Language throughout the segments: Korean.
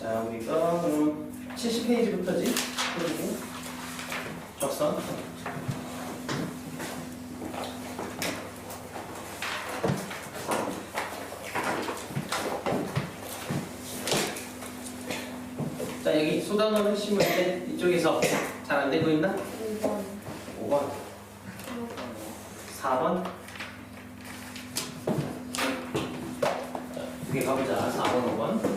자, 우리가 그럼 70페이지부터지? 그리고 적선. 자, 여기 소단원을 심을 때 이쪽에서 잘 안 되고 있나? 5번. 5번. 4번. 자, 두 개 가보자. 4번, 5번.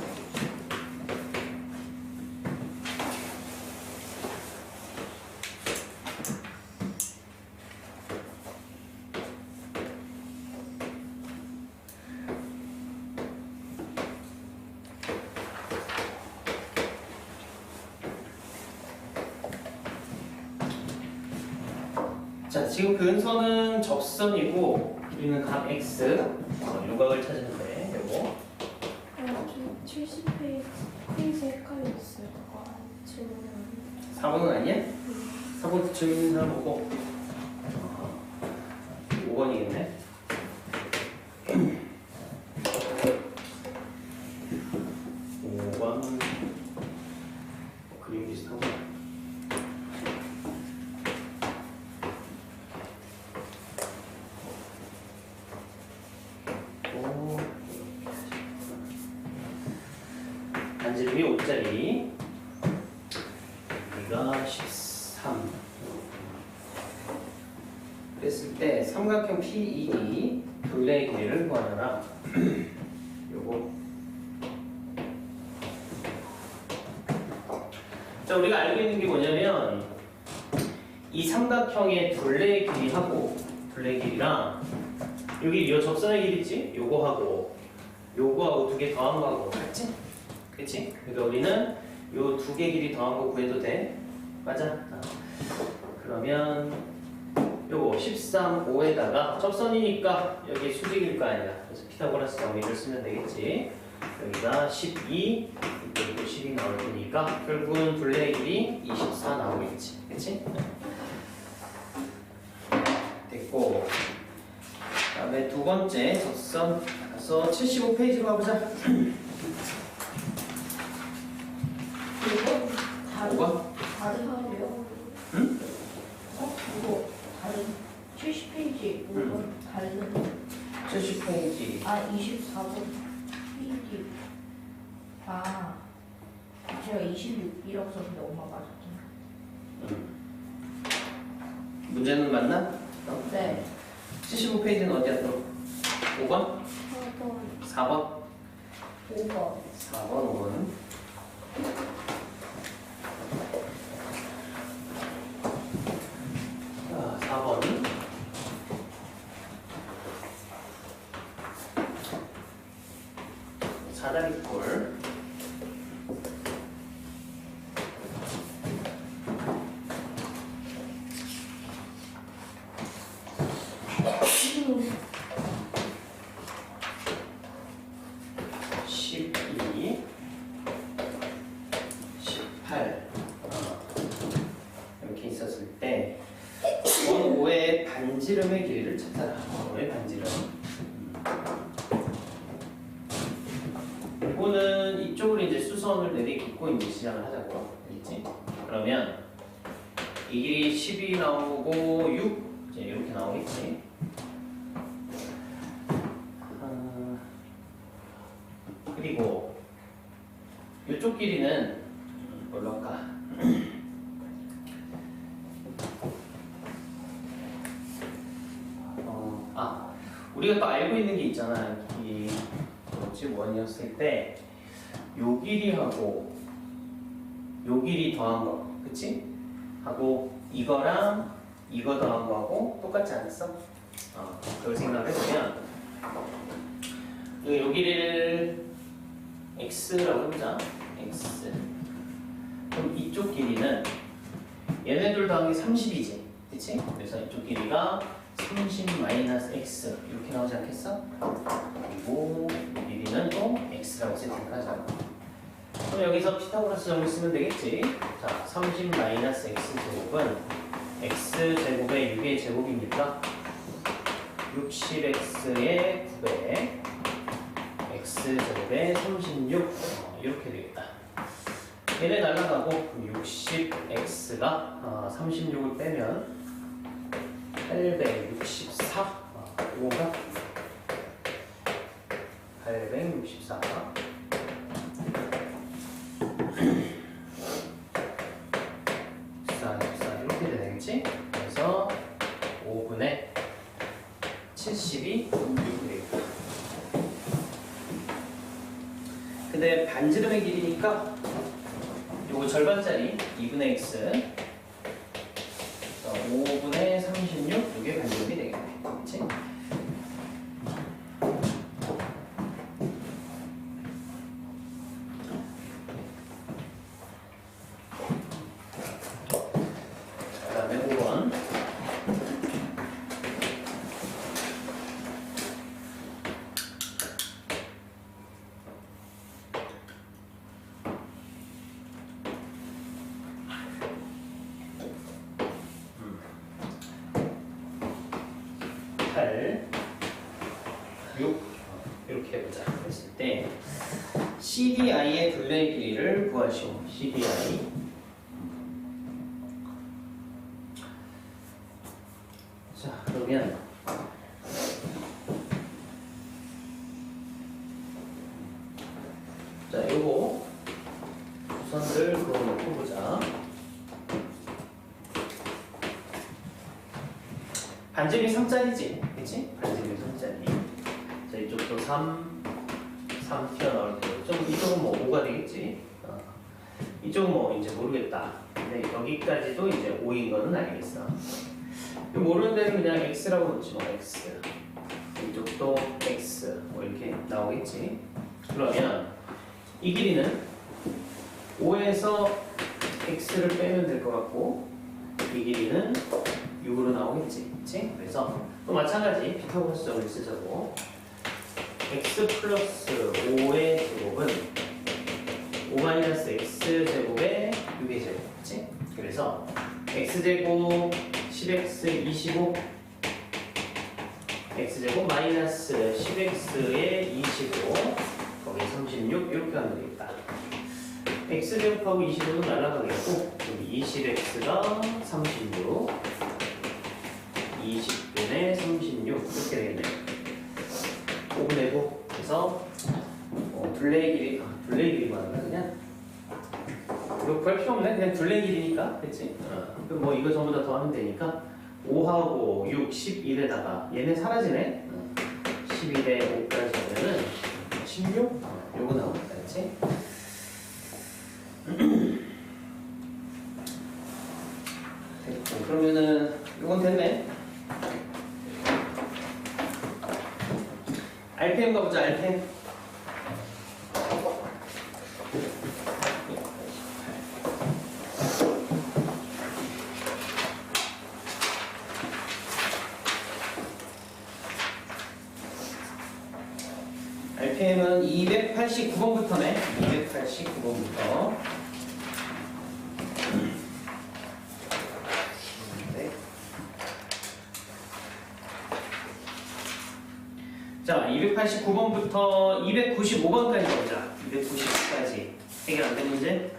자, 지금 근선은 접선이고 우리는 각 X 요각을 찾았는데 요거 70페이지 헷갈렸어요. 질문. 4번은 아니야? 4번 질문 있는 사람 보고 5번이겠네. 그림 비슷하고 반지름이 5짜리 여기가 13 그랬을 때 삼각형 PED 둘레의 길이를 구하라. 요거 자, 우리가 알고 있는 게 뭐냐면 이 삼각형의 둘레의 길이하고 둘레의 길이랑 여기 요 접선의 길이 있지? 요거하고 요거하고 두 개 더한 거하고 같지? 그치? 그러니까 우리는 요 두 개 길이 더한 거 구해도 돼. 맞아? 그러면 요거 13, 5에다가 접선이니까 여기 수직일 거 아니야. 그래서 피타고라스 정의를 쓰면 되겠지. 여기가 12, 이쪽도 12 나올 테니까 결국은 둘레의 길이 24 나오겠지. 그치? 됐고 그 다음에 두 번째 접선 가서 75페이지로 가보자. 이거 다른 하루요? 응? 이거 다른 70페이지 5번 다른 70페이지 24번 페이지 제가 26이라고 썼는데 엄마가 맞았잖아. 문제는 맞나? 네. 75페이지는 어디야 또? 5번? 4번 4번? 5번 4번, 5번. 자, 4번. 사다리꼴. 이렇게 있었을 때 원 5의 반지름의 길이를 찾아라. 원 5의 반지름. 이거는 이쪽으로 이제 수선을 내리딛고 이제 시작을 하자고. 알겠지? 그러면 이 길이 12 나오고 6 이제 이렇게 나오겠지. 그리고 이쪽 길이는 뭘로 할까? 우리가 또 알고 있는 게 있잖아. 이 뭐지? 원이었을 때 요 길이하고 요 길이 더한 거, 그치? 하고 이거랑 이거 더한 거하고 똑같지 않았어? 그걸 생각해보면 요 길이를 x라고 해보자. x. 그럼 이쪽 길이는 얘네들 더한 게 30이지, 그치? 그래서 이쪽 길이가 30-x 이렇게 나오지 않겠어? 그리고 이 길이는 또 x라고 세팅을 하자. 그럼 여기서 피타고라스 정리 쓰면 되겠지? 자, 30-x 제곱은 x 제곱의 6의 제곱이니까 60x의 9배 x 제곱의 36 이렇게 되겠다. 얘네 날라가고 60x가 36을 빼면 864 이건가? 864 64 이렇게 되겠지? 그래서 5분의 70이 6되겠다. 근데 반지름의 길이니까 요거 절반짜리 2분의 x 5분의 36 이게 반지름이 되겠네. 그렇지? 그 다음에 5번 이렇게 해보자 했을 때 CDI의 둘레의 길이를 구하시오. CDI 자 그러면 자 요거 선들 그어놓고 보자. 반지름이 3짜리지 그치? 반지름이 3짜리 자 이쪽도 3 튀어나올 거고 좀 이쪽은 뭐 5가 되겠지. 이쪽은 뭐 이제 모르겠다. 근데 여기까지도 이제 5인 거는 알겠어. 모르는 데는 그냥 x라고 놓지 뭐 x. 이쪽도 x 뭐 이렇게 나오겠지. 그러면 이 길이는 5에서 x를 빼면 될 것 같고 이 길이는 6으로 나오겠지. 그치? 그래서 또 마찬가지 피타고라스 정을 쓰자고 x 플러스 5의 제곱은 5 마이너스 x 제곱의 6의 제곱. 그치? 그래서 x제곱 10x 25 x제곱 마이너스 10x의 25 거기 36 이렇게 하면 되겠다. x제곱하고 25는 날라가겠고 여기 20x가 36 20분의 36 이렇게 되겠네. 5분의 9 그래서 둘레의 길이 말하면 그냥 이거 구할 필요 없네. 그냥 둘레의 길이니까 그치? 그럼 뭐 이거 전부 다 더하면 되니까 5하고 6, 11에다가 얘네 사라지네. 11에 5까지 하면은 16? 요거 나오겠다 그치? 됐고 그러면은 이건 됐네. RPM 가보자. RPM RPM은 289번부터네. 289번부터 자, 289번부터 295번까지 보자. 290까지 해결 안 된 문제?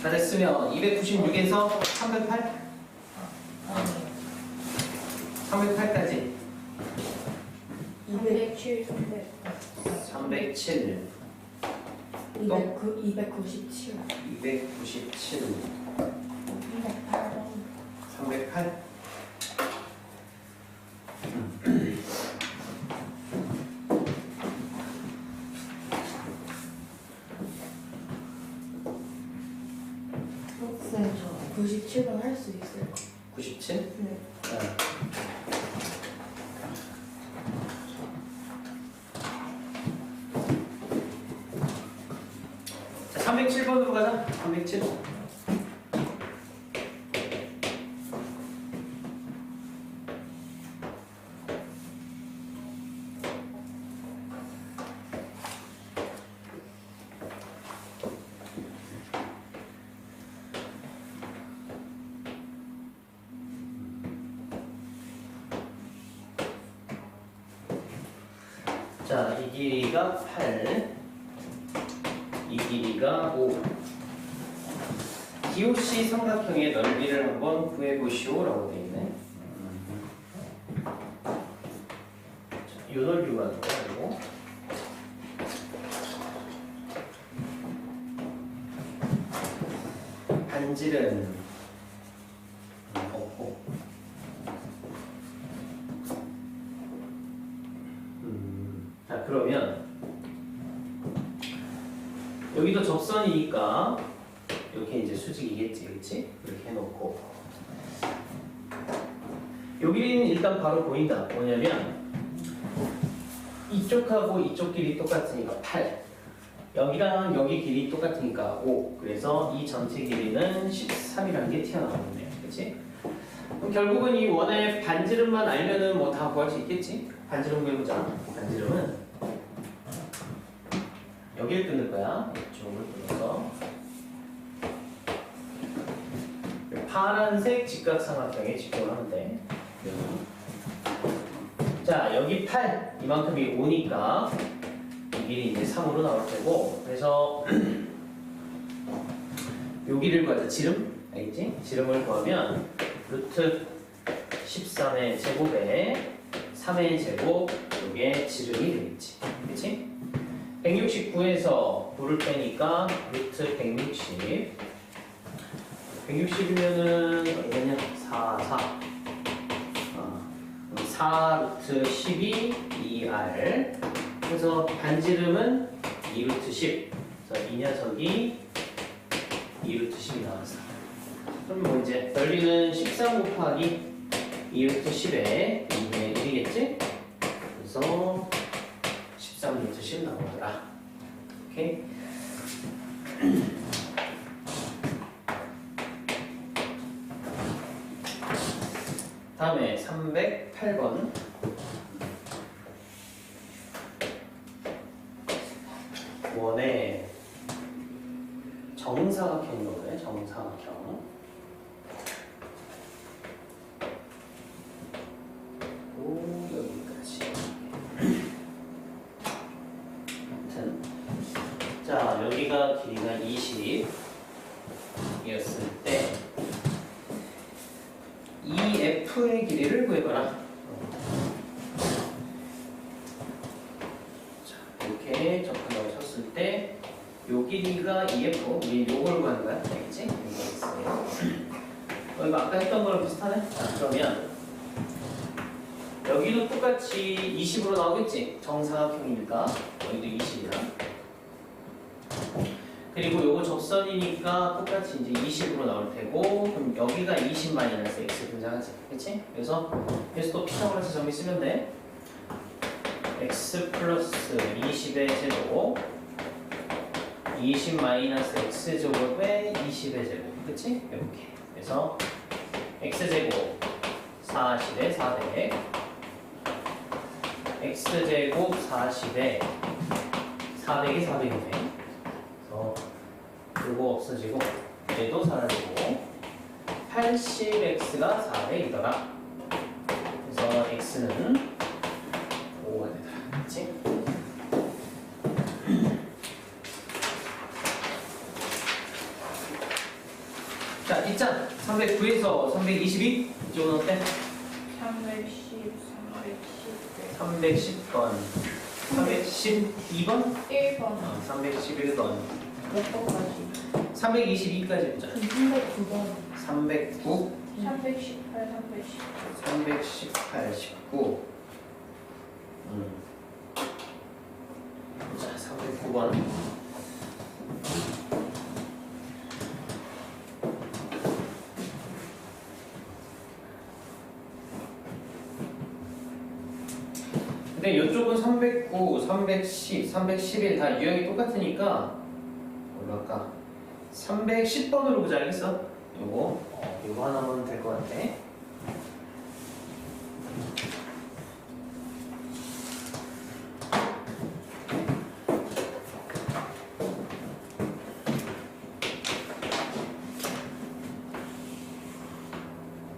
다 됐으면 296에서 308? 308까지 207, 307 297, 297 308. 308 쌤, 저 97번 할 수 있어요? 97? 네. 자, 307번으로 가자. 307. 자, 이 길이가 8, 이 길이가 5. DOC 삼각형의 넓이를 한번 구해보시오라고 되어 있네. 자, 이 넓이 구하는 거야, 이거. 반지름 없고. 자, 그러면 여기도 접선이니까 이렇게 이제 수직이겠지, 그렇지? 이렇게 해놓고 여기는 일단 바로 보인다. 뭐냐면 이쪽하고 이쪽 길이 똑같으니까 8, 여기랑 여기 길이 똑같으니까 5. 그래서 이 전체 길이는 13이라는 게 튀어나오네, 그렇지? 그럼 결국은 이 원의 반지름만 알면은 뭐 다 구할 수 있겠지? 반지름 구해보자. 반지름은 여기를 끊을 거야. 이쪽을 끊어서 파란색 직각삼각형에 집중을 하면 돼. 자, 여기 8 이만큼이 5니까 이 길이 이제 3으로 나올 테고, 그래서 여기를 구하자. 지름, 알겠지? 지름을 구하면 루트 13의 제곱에 3의 제곱, 이게 지름이 되겠지, 그렇지? 169에서 9를 빼니까 루트 160. 160이면은 얼마냐? 4 루트 12 2r. 그래서 반지름은 2 루트 10. 그래서 이 녀석이 2 루트 10이 나왔어. 그럼 뭐 이제 넓이는 13 곱하기 2 루트 10에 2분의 1이겠지? 그래서 13 루트 10 나오더라. 오케이? 다음에 308번. 원의 정사각형이거든요. 정사각형. 오, 여기까지. 아무튼 자, 여기가 길이가 20이었을 때 이 F의 길이를 구해봐라. 자, 이렇게 접근을 쳤을 때 요 길이가 EF, 우리 요걸 구하는 거야. 알겠지? 이거 있어요. 이거 아까 했던 거랑 비슷하네? 자, 그러면 여기도 똑같이 20으로 나오겠지? 정사각형이니까 여기도 20이야. 그리고 요거 접선이니까 똑같이 이제 20으로 나올 테고, 그럼 여기가 20 마이너스 x 등장하지, 그렇지? 그래서 또 피타고라스 정리 쓰면 돼. x 플러스 20의 제곱 20 마이너스 x 제곱에 20의 제곱, 그렇지? 이렇게. 그래서 x 제곱 40에 400, x 제곱 40에 400이 400이네. 요거 없어지고 얘도 사라지고 80x가 400이더라. 그래서 x는 5가 되더라. 그렇지? 자, 있잖아. 309에서 322 이쪽은 어때? 310, 310. 310번 312번? 1번. 311번 몇 번까지? 322까지 보자. 309번. 309 318, 319. 318, 19. 자, 309번. 근데 이쪽은 309, 310, 311 다 유형이 똑같으니까 뭘까? 310번으로 보자, 알겠어? 요거 하나면 될 것 같아.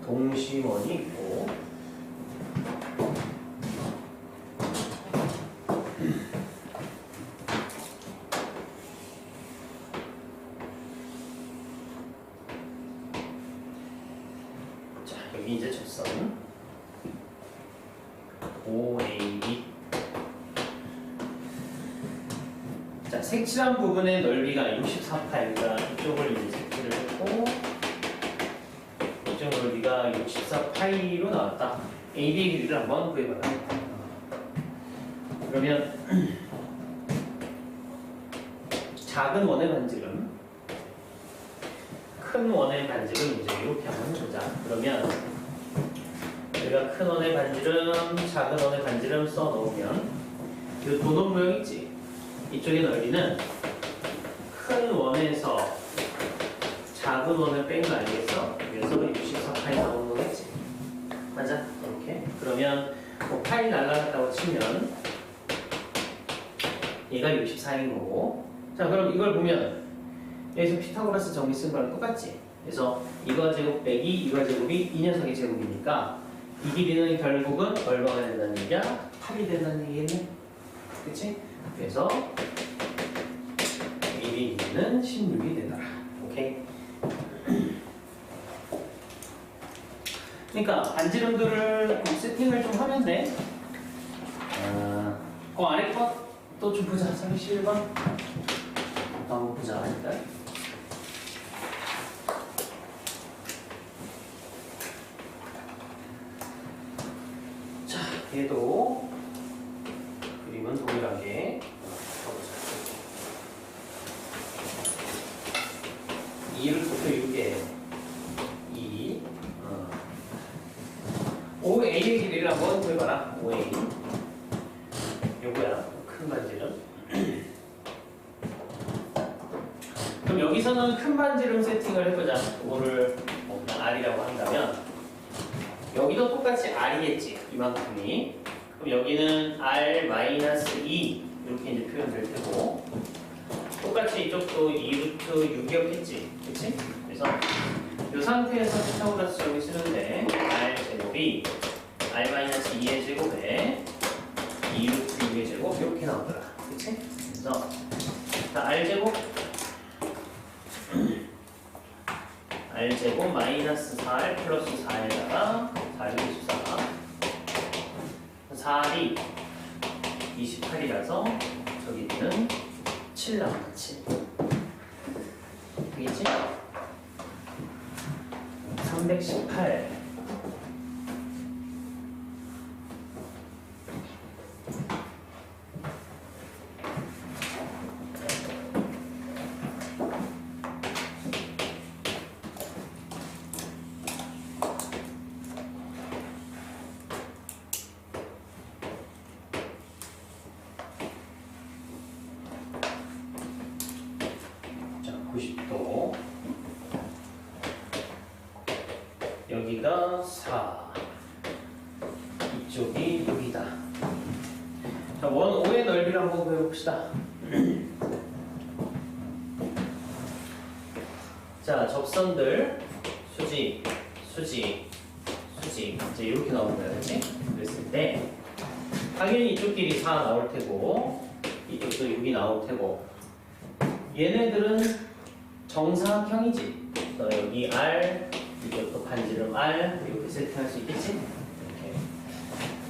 동심원이 있고 5AB. 자, 색칠한 부분의 넓이가 64파이니까 이쪽을 이제 색칠을 했고 이쪽 넓이가 64파이로 나왔다. AB의 길이를 한번 구해봐라. 그러면 작은 원의 반지름, 큰 원의 반지름 이제 이렇게 한번 해보자. 그러면 우리가 큰 원의 반지름, 작은 원의 반지름 써 놓으면 이 도넛 모양 있지? 이쪽의 넓이는 큰 원에서 작은 원을 뺀 거 아니겠어? 그래서 64파이 나오는 거겠지? 맞아? 이렇게. 그러면 뭐 파이 날라갔다고 치면 얘가 64인 거고. 자, 그럼 이걸 보면 여기서 피타고라스 정리 쓴 거랑 똑같지? 그래서 이거 제곱 빼기 이거 제곱이 이 녀석의 제곱이니까 이 길이는 결국은 얼마가 된다는 얘기야? 8이 된다는 얘기겠네? 그치? 그래서 이 길이는 16이 되더라. 오케이? 그러니까 반지름들을 세팅을 좀 하면 돼. 그 아래 것도 좀 보자. 31번. 한번 보자. 일단. 자, 얘도 그림은 동일하게 가보자. 2를 곱해 6에 2. 5A의 길이를 한번 구해봐라. 5A. 요거야. 큰 반지름. 그럼 여기서는 큰 반지름 세팅을 해보자. 이거를 뭐 그냥 R이라고 한다면 여기도 똑같이 R이겠지. 이만큼이. 그럼 여기는 R-2 이렇게 이제 표현될 테고 똑같이 이쪽도 2루트 6이었겠지. 그치? 그래서 이 상태에서 피타고라스 정리 쓰는데 R제곱이 R-2의 제곱에 2루트 6의 제곱 이렇게 나오더라. 그치? 그래서 자, R제곱 R제곱 마이너스 4R 플러스 4에다가 4를 24 4이 28이라서 저기는 7 나온다. 7 되겠지? 318 90도 여기가 4 이쪽이 6이다. 자, 원 5의 넓이를 한번 구해봅시다. 자, 접선들 수직, 수직, 수직 이제 이렇게 나오는 거야, 그렇지? 그랬을 때 당연히 이쪽 길이 4 나올 테고 이쪽도 6이 나올 테고 얘네들은 정사각형이지. 그래서 여기 R, 이것도 반지름 R 이렇게 세팅할 수 있겠지? 이렇게.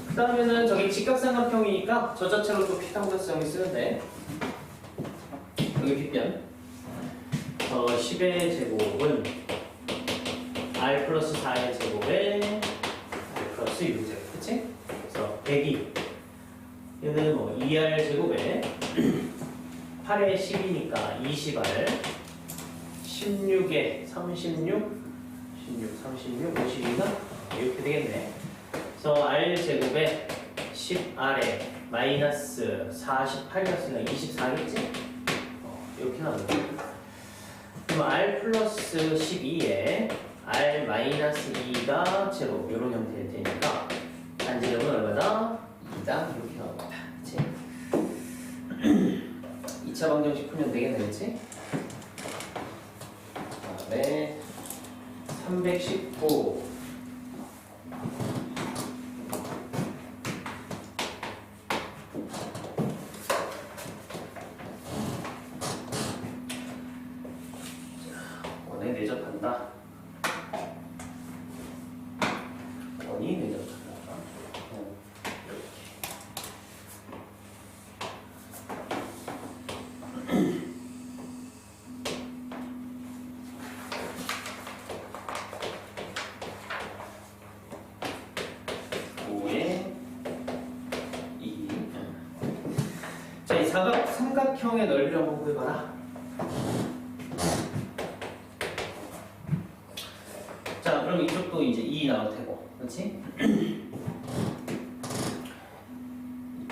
그 다음에는 저기 직각삼각형이니까 저 자체로 또 피타고라스 정리 쓰는데 여기 빗변 10의 제곱은 R 플러스 4의 제곱에 R 플러스 6의 제곱, 그치? 그래서 102 얘는 뭐 2R 제곱에 8에 10이니까 20R 16에 36 36, 50이나 이렇게 되겠네. 그래서 R 제곱에 10R에 마이너스 48이었으니까 24겠지? 이렇게 나오는 거야. 그럼 R 플러스 12에 R 마이너스 2가 제곱 이런 형태일 테니까 반지름은 얼마다? 2다 이렇게 나옵니다. 그치? 2차 방정식 풀면 되겠네, 그치? 네. 319 원에 내접한다. 원이 내접한다. 이렇게 자, 이 삼각형의 넓이를 한번 구해봐라. 자, 그럼 이쪽도 이제 2 나올 테고, 그렇지?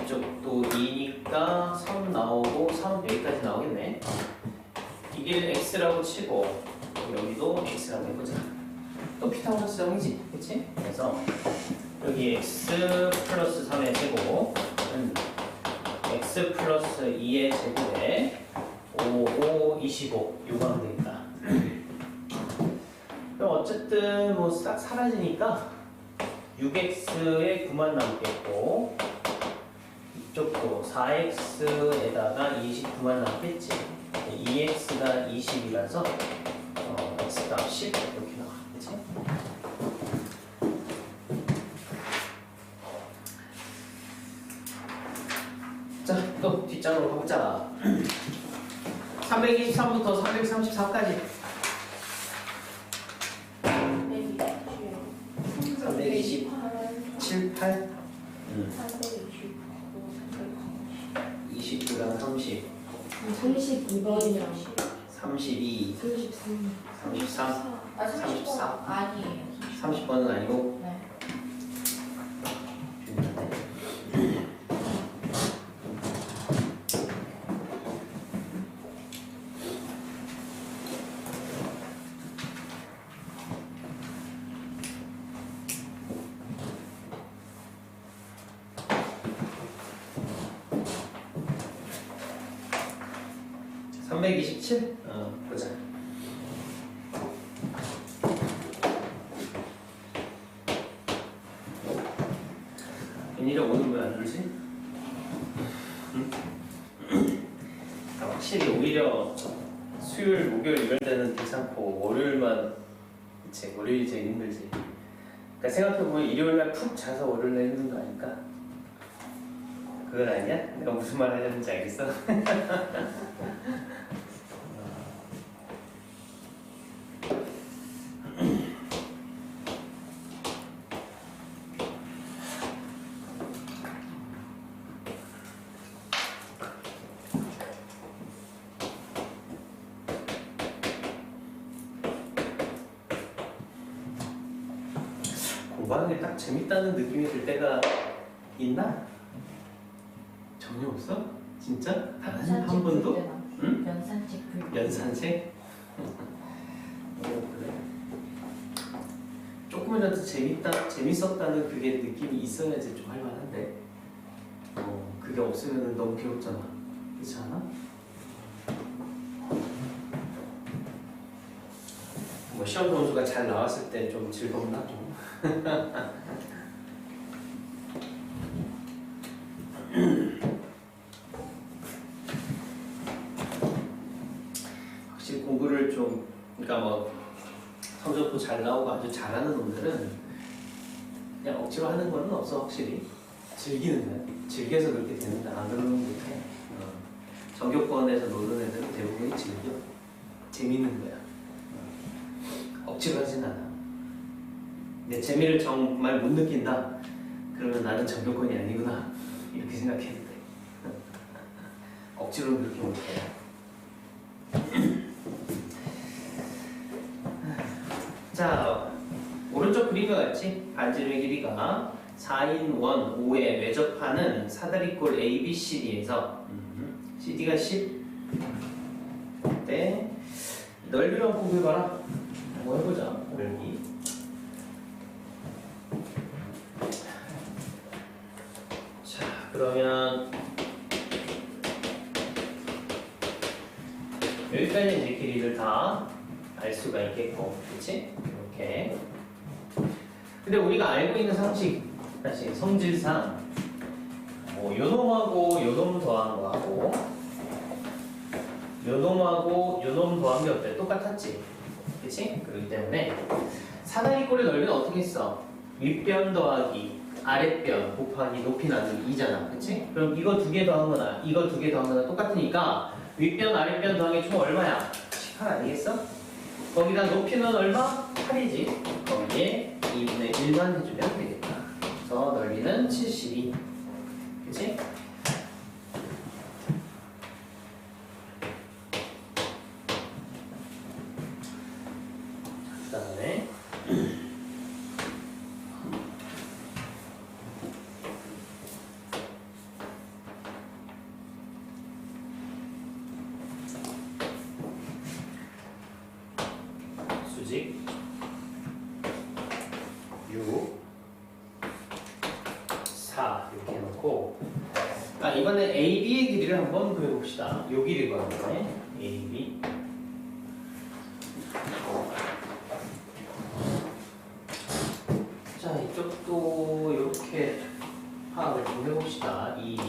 이쪽도 2니까 3 나오고 3 여기까지 나오겠네. 이게 x라고 치고 여기도 x라고 해보자. 또 피타고라스 정이지, 그렇지? 그래서 여기 x 플러스 3의 제곱은 x 플러스 2의 제곱에 5, 25 요거 하면 되겠다. 그럼 어쨌든 뭐 싹 사라지니까 6x에 9만 남겠고 이쪽도 4x에다가 29만 남겠지. 2x가 20이라서 x값 10 이렇게 나와. 그치? 자, 또 뒷장으로 가보자. 323부터 334까지. 320, 7, 8, 29랑 30, 32번이랑 32, 33, 34. 아니에요. 30번은 아니고 네. 네. 327? 보자. 웬일에 오늘 왜 안 울지? 응? 확실히 오히려 수요일, 목요일 이럴 때는 괜찮고 월요일만 그치, 월요일이 제일 힘들지. 그러니까 생각해보면 일요일날 푹 자서 월요일날 힘든 거 아닐까? 그건 아니야? 내가 무슨 말 하려는지 알겠어? 공부하는 게 딱 재밌다는 느낌이 들 때가 있나? 전혀 없어? 진짜? 단 한 번도? 응? 연산책 불. 연산책? 그래. 조금이라도 재밌었다는 그게 느낌이 있어야지 좀 할만한데 그게 없으면 너무 괴롭잖아. 그렇지 않아? 뭐 시험 점수가 잘 나왔을 때 좀 즐겁나 좀. 확실히 공부를 좀 그러니까 뭐 성적도 잘 나오고 아주 잘하는 놈들은 그냥 억지로 하는 거는 없어. 확실히 즐기는 거야. 즐겨서 그렇게 되는데 안 그러면 못해. 전교권에서 노는 애들은 대부분이 즐겨. 재밌는 거야. 억지로 하진 않아. 내 재미를 정말 못 느낀다. 그러면 나는 전교권이 아니구나. 이렇게 생각해야 돼. 억지로 그렇게 못해. 자, 오른쪽 그림과 같이 반지름의 길이가 4인 1, 5에 외접하는 사다리꼴 ABCD에서 CD가 10 때 넓이를 한번 구해봐라. 한번 해보자. 넓이. 자, 그러면 여기까지 이제 길이를 다 알 수가 있겠고, 그렇지? 이렇게. 근데 우리가 알고 있는 상식, 다시 성질상 뭐 요놈하고 요놈 더한 거하고 요놈하고 요놈 더한 게 어때? 똑같았지? 그치? 그렇기 때문에 사다리꼴의 넓이는 어떻게 했어? 윗변 더하기 아랫변 곱하기 높이 나누기 2잖아. 그치? 그럼 이거 두 개 더하거나 이거 두 개 더하거나 똑같으니까 윗변 아랫변 더하기 총 얼마야? 18 아니겠어? 거기다 높이는 얼마? 8이지. 거기에 2분의 1만 해주면 되겠다. 그래서 넓이는 72. 그치? 수직 6 4 이렇게 해놓고 이번엔 AB의 길이를 한번 구해봅시다. 요 길이 구하는데 AB 자 이쪽도 이렇게 파악을 좀 해봅시다. 이제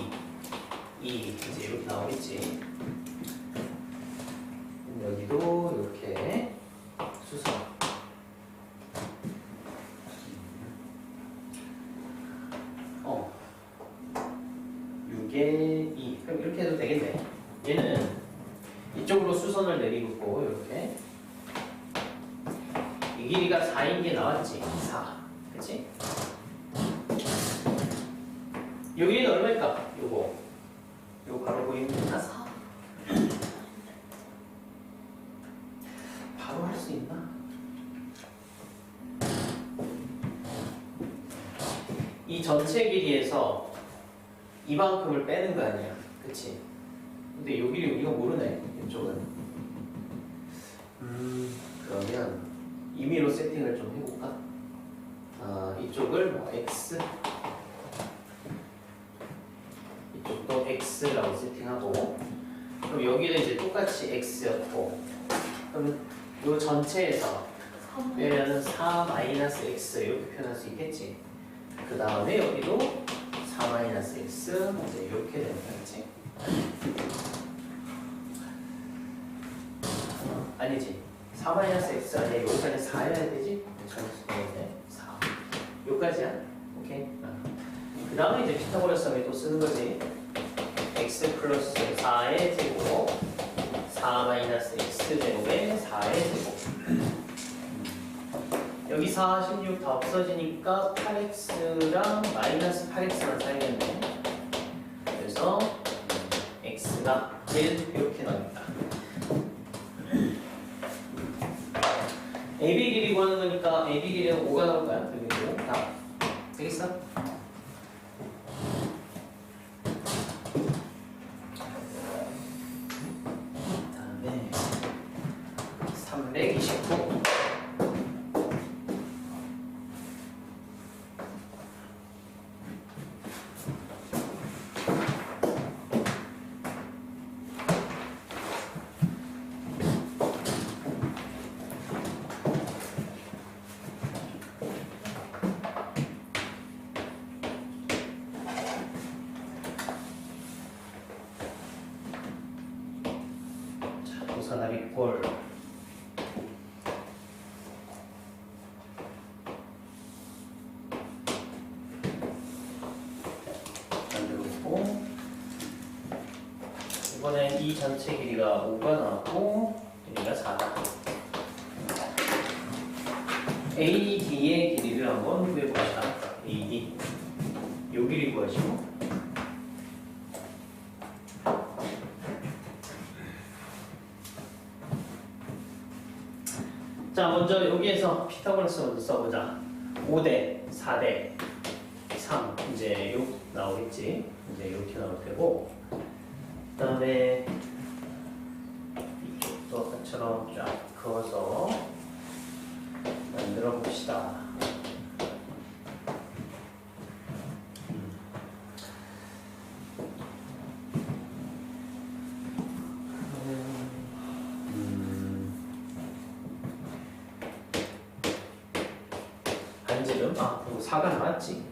이렇게 나오겠지. 여기도 이렇게 수선 어 6에 2 그럼 이렇게 해도 되겠네. 얘는 이쪽으로 수선을 내리고 이렇게 이 길이가 4인 게 나왔지. 4 그치? 요 길이는 얼마일까? 요거 바로 보입니다. 4 바로 할 수 있나? 이 전체 길이에서 이만큼을 빼는 거 아니야, 그치? 근데 요 길이 우리가 모르네, 이쪽은. 그러면 임의로 세팅을 좀 해볼까? 이쪽을 뭐 x, 이쪽도 x라고 세팅하고, 그럼 여기는 이제 똑같이 x였고, 그러면 요 전체에서 빼면은 4-x 이렇게 표현할 수 있겠지. 그 다음에 여기도 4-x 이제 이렇게 되는 거겠지. 아니지. 4-x 아니야. 여기까지 4 해야 되지? 잘못했네. 4. 여기까지야. 오케이. 그 다음에 이제 피타고라스함에 또 쓰는 거지. x 플러스 4의 제곱 4-x 제곱에 4의 제곱. 여기 4, 16 다 없어지니까 8x랑 마이너스 8x만 사야겠네. 그래서 x가 1 이렇게 나옵니다. AB 길이 구하는 거니까 AB 길이는 5가 나올 거야. 그리고 다 되겠어? 그다음에 329. 도사나비 꼴 만들고 이번엔 이 전체 길이가 5가 나왔고 길이가 4다. AD의 길이를 한번 구해봅시다. AD 요 길이 구하시고 자, 먼저 여기에서 피타고라스 먼저 써보자. 5대 4대 3 이제 6 나오겠지. 이제 이렇게 나올 테고 그 다음에 이쪽도 아까처럼 쫙 그어서 만들어 봅시다. 반지름, 이거 4가 나왔지.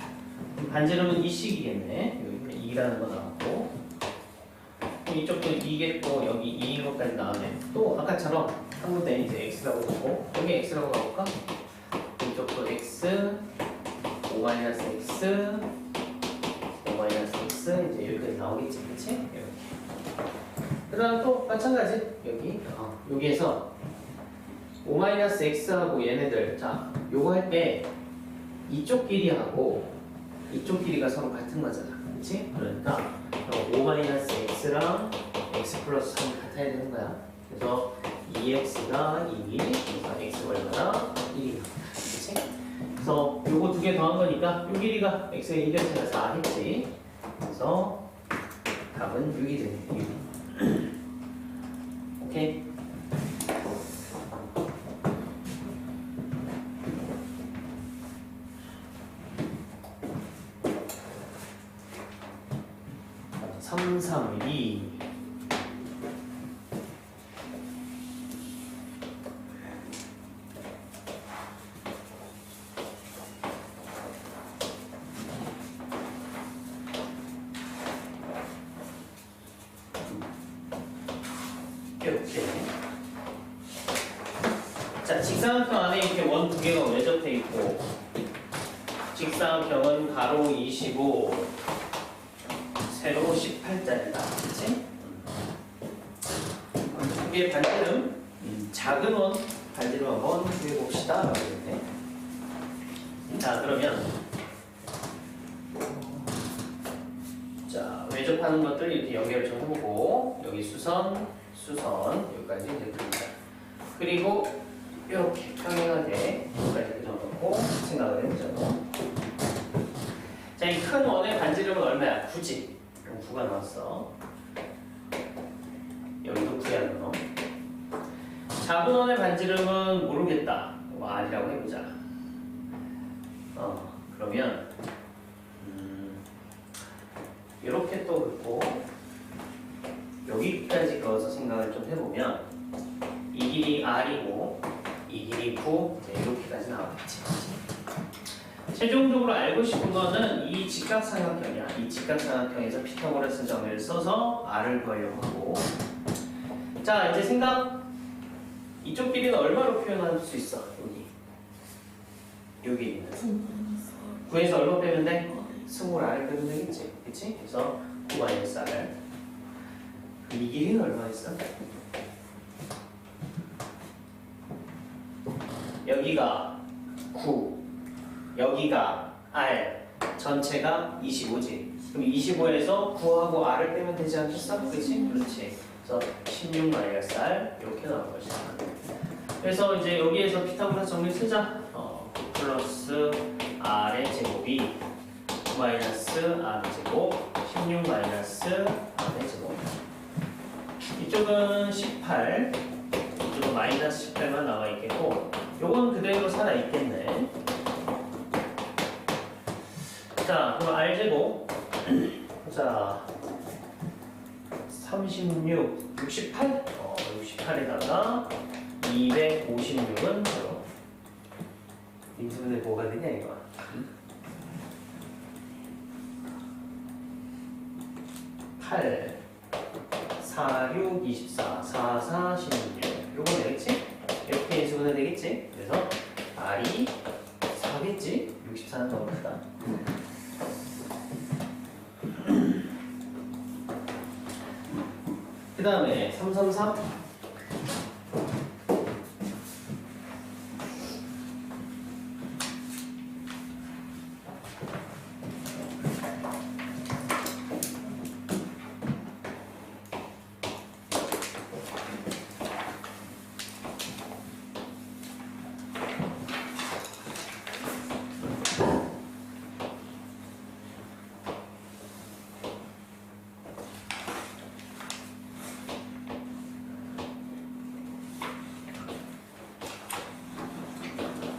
반지름은 이 식이겠네. 여기 2라는 거 나왔고, 이쪽도 2겠고, 여기 2인 것까지 나오네. 또 아까처럼 한 군데 이제 x라고 보고, 여기 x라고 가볼까? 이쪽도 x, 5-x, 5-x, 이제 여기까지 나오겠지, 그치? 이렇게. 그 다음 또 마찬가지, 여기에서 5-x하고 얘네들, 자, 요거 할 때, 이쪽 길이하고 이쪽 길이가 서로 같은 거잖아. 그치? 그러니까 5-x랑 x 플러스 3이 같아야 되는 거야. 그래서 2x가 2, 그래서 x가 얼마나? 1이 그치? 그래서 요거 두 개 더한 거니까 요 길이가 x의 1연체가 4 했지. 그래서 답은 6이 되네. 6. 오케이? 3, 3, 2 이렇게. 자, 직사각형 안에 이렇게 원 두 개가 외접해 있고, 직사각형은 가로 25, 세로 18짜리다. 그치? 두 개의 반지름, 작은 원 반지름 한번 구해봅시다. 라고 했네. 자, 그러면 자, 외접하는 것들 이렇게 연결을 좀 해보고, 여기 수선, 여기까지 이제 그립니다. 그리고 이렇게 평행하게 여기까지 그려놓고 생각을 해보자고. 자, 이 큰 원의 반지름은 얼마야? 9지. 그럼 9가 나왔어. 여기도 9야 넣어. 작은 원의 반지름은 모르겠다. R이라고 해보자. 그러면 이렇게 또 긋고 여기까지 그어서 생각을 좀 해보면 이 길이 R이고 이 길이 9 이렇게까지 나오겠지. 최종적으로 알고 싶은 거는 이 직각삼각형이야. 이 직각삼각형에서 피타고라스 정의를 써서 R을 구하려고 하고, 자 이제 생각, 이쪽 길이는 얼마로 표현할 수 있어? 여기 길이는 9에서 얼마 빼면 돼? 승을 R을 빼면 되겠지. 그치? 그래서 9 마이너스 R. 이 길이는 얼마 있어? 여기가 9, 여기가 R, 전체가 25지. 그럼 25에서 9하고 R을 빼면 되지 않겠어? 그치? 그렇지. 그래서 16 마이너스 R 이렇게 나올 것이다. 그래서 이제 여기에서 피타고라스 정리 쓰자. 9 플러스 R의 제곱이 9 마이너스 R의 제곱, 16 마이너스 R의 제곱. 이쪽은 18, 이쪽은 마이너스 18만 나와 있겠고, 요건 그대로 살아 있겠네. 자, 그럼 R제곱. 자, 36, 68? 68에다가 256은 제로. 인수분해 뭐가 되냐, 이거? 8, 4, 6, 24, 4, 4, 16. 요거 되겠지? 이렇게 인수분해 되겠지? 그래서 R이 4겠지? 64는 너무 크다. 그 다음에 333.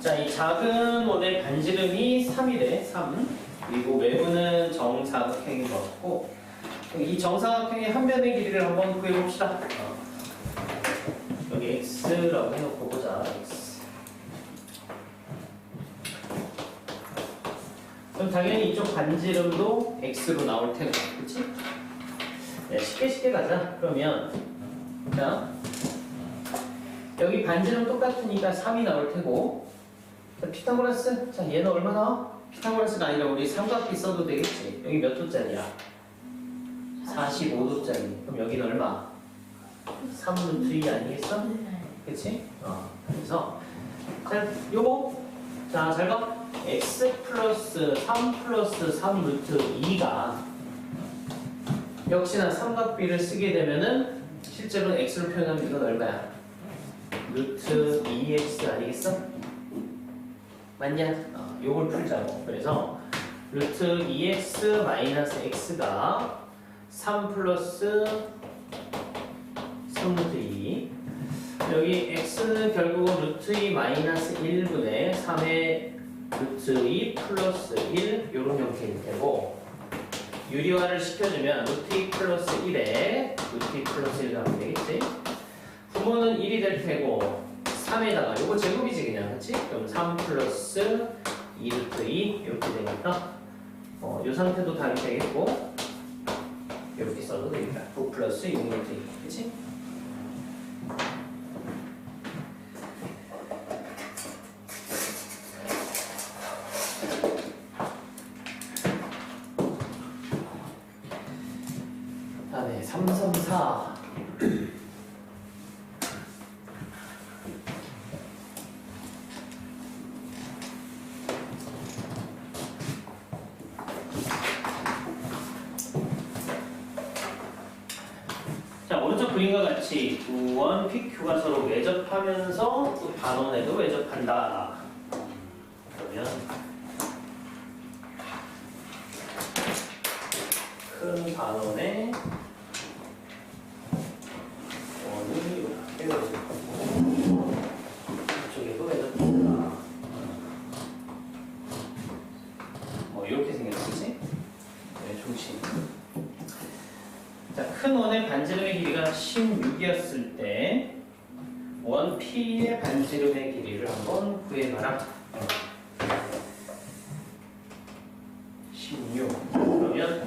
자, 이 작은 원의 반지름이 3이래, 3. 그리고 외부는 정사각형인 것 같고, 이 정사각형의 한 변의 길이를 한번 구해봅시다. 여기 x라고 해놓고 보자. x. 그럼 당연히 이쪽 반지름도 x로 나올 테고, 그치? 네, 쉽게 가자. 그러면, 자, 여기 반지름 똑같으니까 3이 나올 테고, 자, 피타고라스, 자 얘는 얼마 나와? 피타고라스가 아니라 우리 삼각비 써도 되겠지. 여기 몇 도짜리야? 45도짜리. 그럼 여기는 얼마? 3루트 2 아니겠어? 그치? 그래서 자 요거, 자 잘 봐. x 플러스 3 플러스 3루트 2가 역시나 삼각비를 쓰게 되면은 실제로는 x로 표현하면 이건 얼마야? 루트 2x 아니겠어? 맞냐? 요걸 풀자고. 그래서 루트 2x 마이너스 x가 3 플러스 3루트 2. 여기 x는 결국은 루트 2 마이너스 1분의 3의 루트 2 플러스 1 요런 형태일 테고, 유리화를 시켜주면 루트 2 플러스 1에 루트 2 플러스 1을 하면 되겠지? 부모는 1이 될 테고 3에다가 요거 제곱이지 그냥 그치? 그럼 3 플러스 2 루트 2 이렇게 되니까 요 상태도 답이 되겠고 이렇게 써도 되겠다. 9 플러스 6 루트 2 그치? 다음에 3, 3, 4 자, 오른쪽 그림과 같이 우원, PQ가 서로 외접하면서 또 반원에도 외접한다. 그러면 큰 반원에 원이 이렇게 외접하고 이쪽에도 외접한다. 뭐 이렇게 생겼지? 네, 중심. 자, 큰 원의 반지름의 길이가 16이었을 때 원 P의 반지름의 길이를 한번 구해봐라. 16. 그러면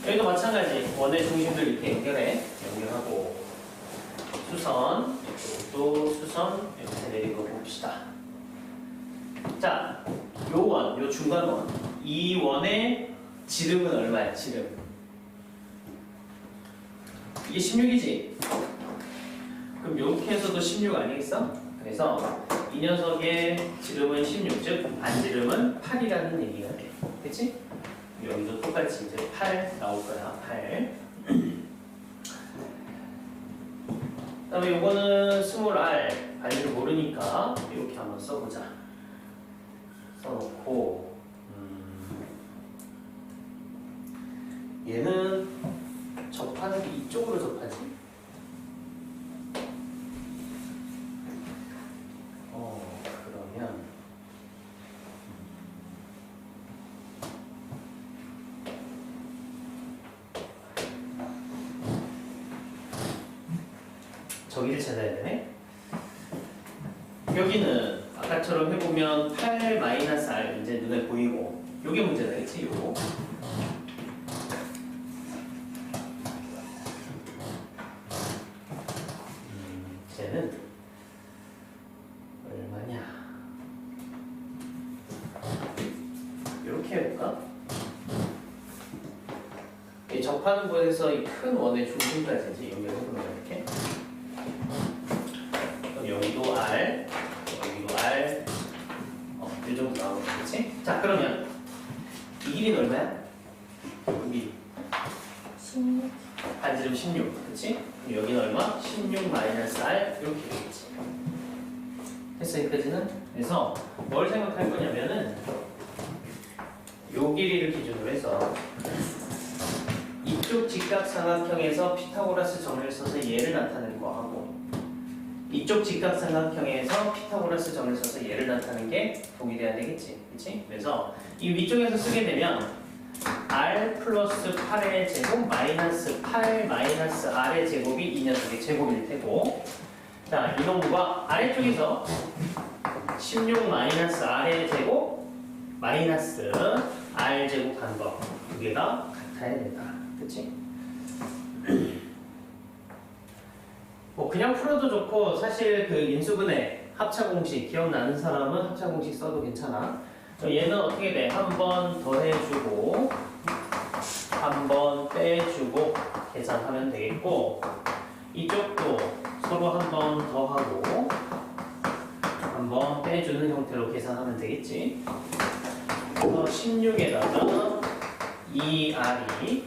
여기도 마찬가지. 원의 중심들 이렇게 연결하고 수선, 이쪽도 수선 이렇게 내리고 봅시다. 자, 요 원, 요 중간 원, 이 원의 지름은 얼마야? 지름. 이게 16이지? 그럼 여기에서도 16 아니겠어? 그래서 이 녀석의 지름은 16, 즉 반지름은 8이라는 얘기가 돼. 그치? 여기도 똑같이 이제 8 나올 거야. 8. 그다음에 요거는 스몰 r, r을 모르니까 이렇게 한번 써보자. 써놓고 얘는 접하는 게 이쪽으로 접하지? 그러면 저기를 찾아야 되네. 여기는 아까처럼 해보면 8 마이너스 r 이제 눈에 보이고 요게 문제다, 그치? 요거. 쟤는 얼마냐? 이렇게 해볼까? 이 접하는 곳에서 이 큰 원의 중심까지 이제 연결해보는 거야, 이렇게. 그럼 여기도 R, 여기도 R, 이 정도 나오는 거겠지? 자, 그러면 이 길이는 얼마야? 이 길이. 16. 반지름 16, 그치? 그럼 여기는 얼마? 16 마이너스 R 이렇게 되겠지. 됐어, 여기까지는? 그래서 뭘 생각할 거냐면은 요 길이를 기준으로 해서 이쪽 직각삼각형에서 피타고라스 정을 써서 얘를 나타내는 거하고 이쪽 직각삼각형에서 피타고라스 정을 써서 얘를 나타내는 게 동일해야 되겠지, 그치? 그래서 이 위쪽에서 쓰게 되면 r 플러스 8의 제곱 마이너스 8 마이너스 r의 제곱이 이 녀석의 제곱일 테고, 자, 이놈과 아래쪽에서 16 마이너스 r의 제곱 마이너스 r 제곱 한 거 두 개가 같아야 된다, 그치? 뭐 그냥 풀어도 좋고 사실 그 인수분해 합차 공식 기억나는 사람은 합차 공식 써도 괜찮아. 얘는 어떻게 돼? 한 번 더 해주고 한 번 빼주고 계산하면 되겠고, 이쪽도 서로 한 번 더 하고 한 번 빼주는 형태로 계산하면 되겠지. 그래서 16에다가 2r이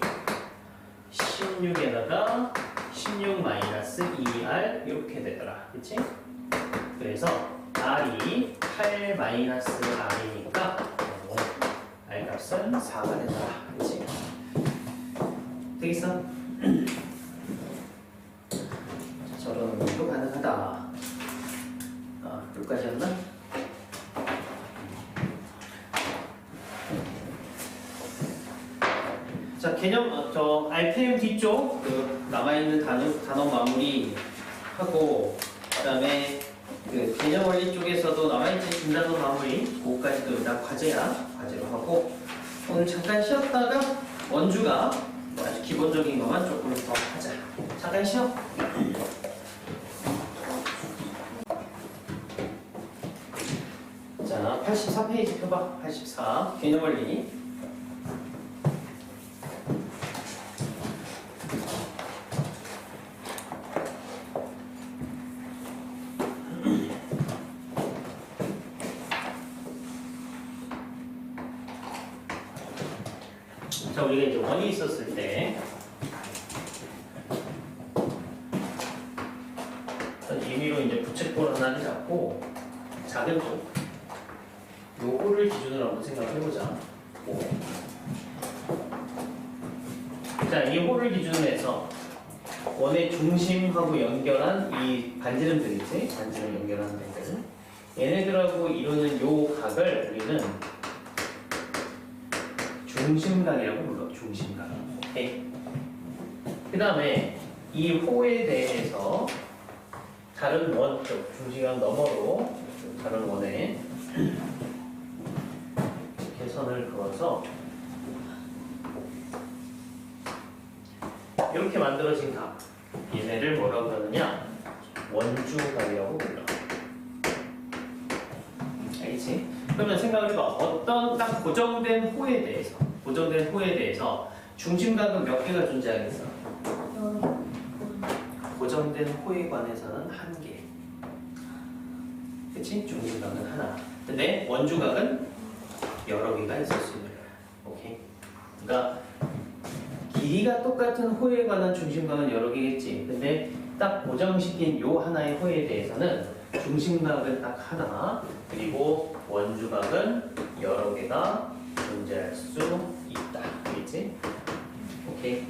16에다가 16 마이너스 2r 이렇게 되더라, 그치? 그래서 r이 8 마이너스 r이니까 r 값은 4가 되더라, 그치? 되겠어? 저런 의미도 가능하다. 여기까지였나? 자, 개념, 저 RPM 뒤쪽 그 남아있는 단어 마무리 하고, 그 다음에 그 개념 원리 쪽에서도 남아있는 진단어 마무리, 그거까지도 일단 과제로 하고, 오늘 잠깐 쉬었다가 원주가 뭐 아주 기본적인 것만 조금 더 하자. 잠깐 쉬어. 자, 84페이지 펴봐. 84 개념 원리. 자, 우리가 이제 원이 있었을 때 임의로 이제 부채꼴 하나를 잡고 작은 쪽 요거를 기준으로 한번 생각을 해보자. 자, 이 호를 기준으로 해서 원의 중심하고 연결한 이 반지름들 있지? 반지름 연결하는 애들 얘네들하고 이루는 요 각을 우리는 중심각이라고 불러. 중심각. 오케이. 그 다음에 이 호에 대해서 다른 원 쪽, 중심각 너머로 다른 원에 이렇게 선을 그어서 이렇게 만들어진 각, 얘네를 뭐라고 그러느냐? 원주각이라고 불러. 알겠지? 그러면 생각을 해봐. 어떤 딱 고정된 호에 대해서 중심각은 몇 개가 존재하겠어? 고정된 호에 관해서는 한 개. 그치? 중심각은 하나. 근데 원주각은 여러 개가 있을 수 있는 거야. 오케이? 그러니까 길이가 똑같은 호에 관한 중심각은 여러 개겠지. 근데 딱 고정시킨 요 하나의 호에 대해서는 중심각은 딱 하나, 그리고 원주각은 여러 개가 존재할 수 있다. 알겠지? 오케이.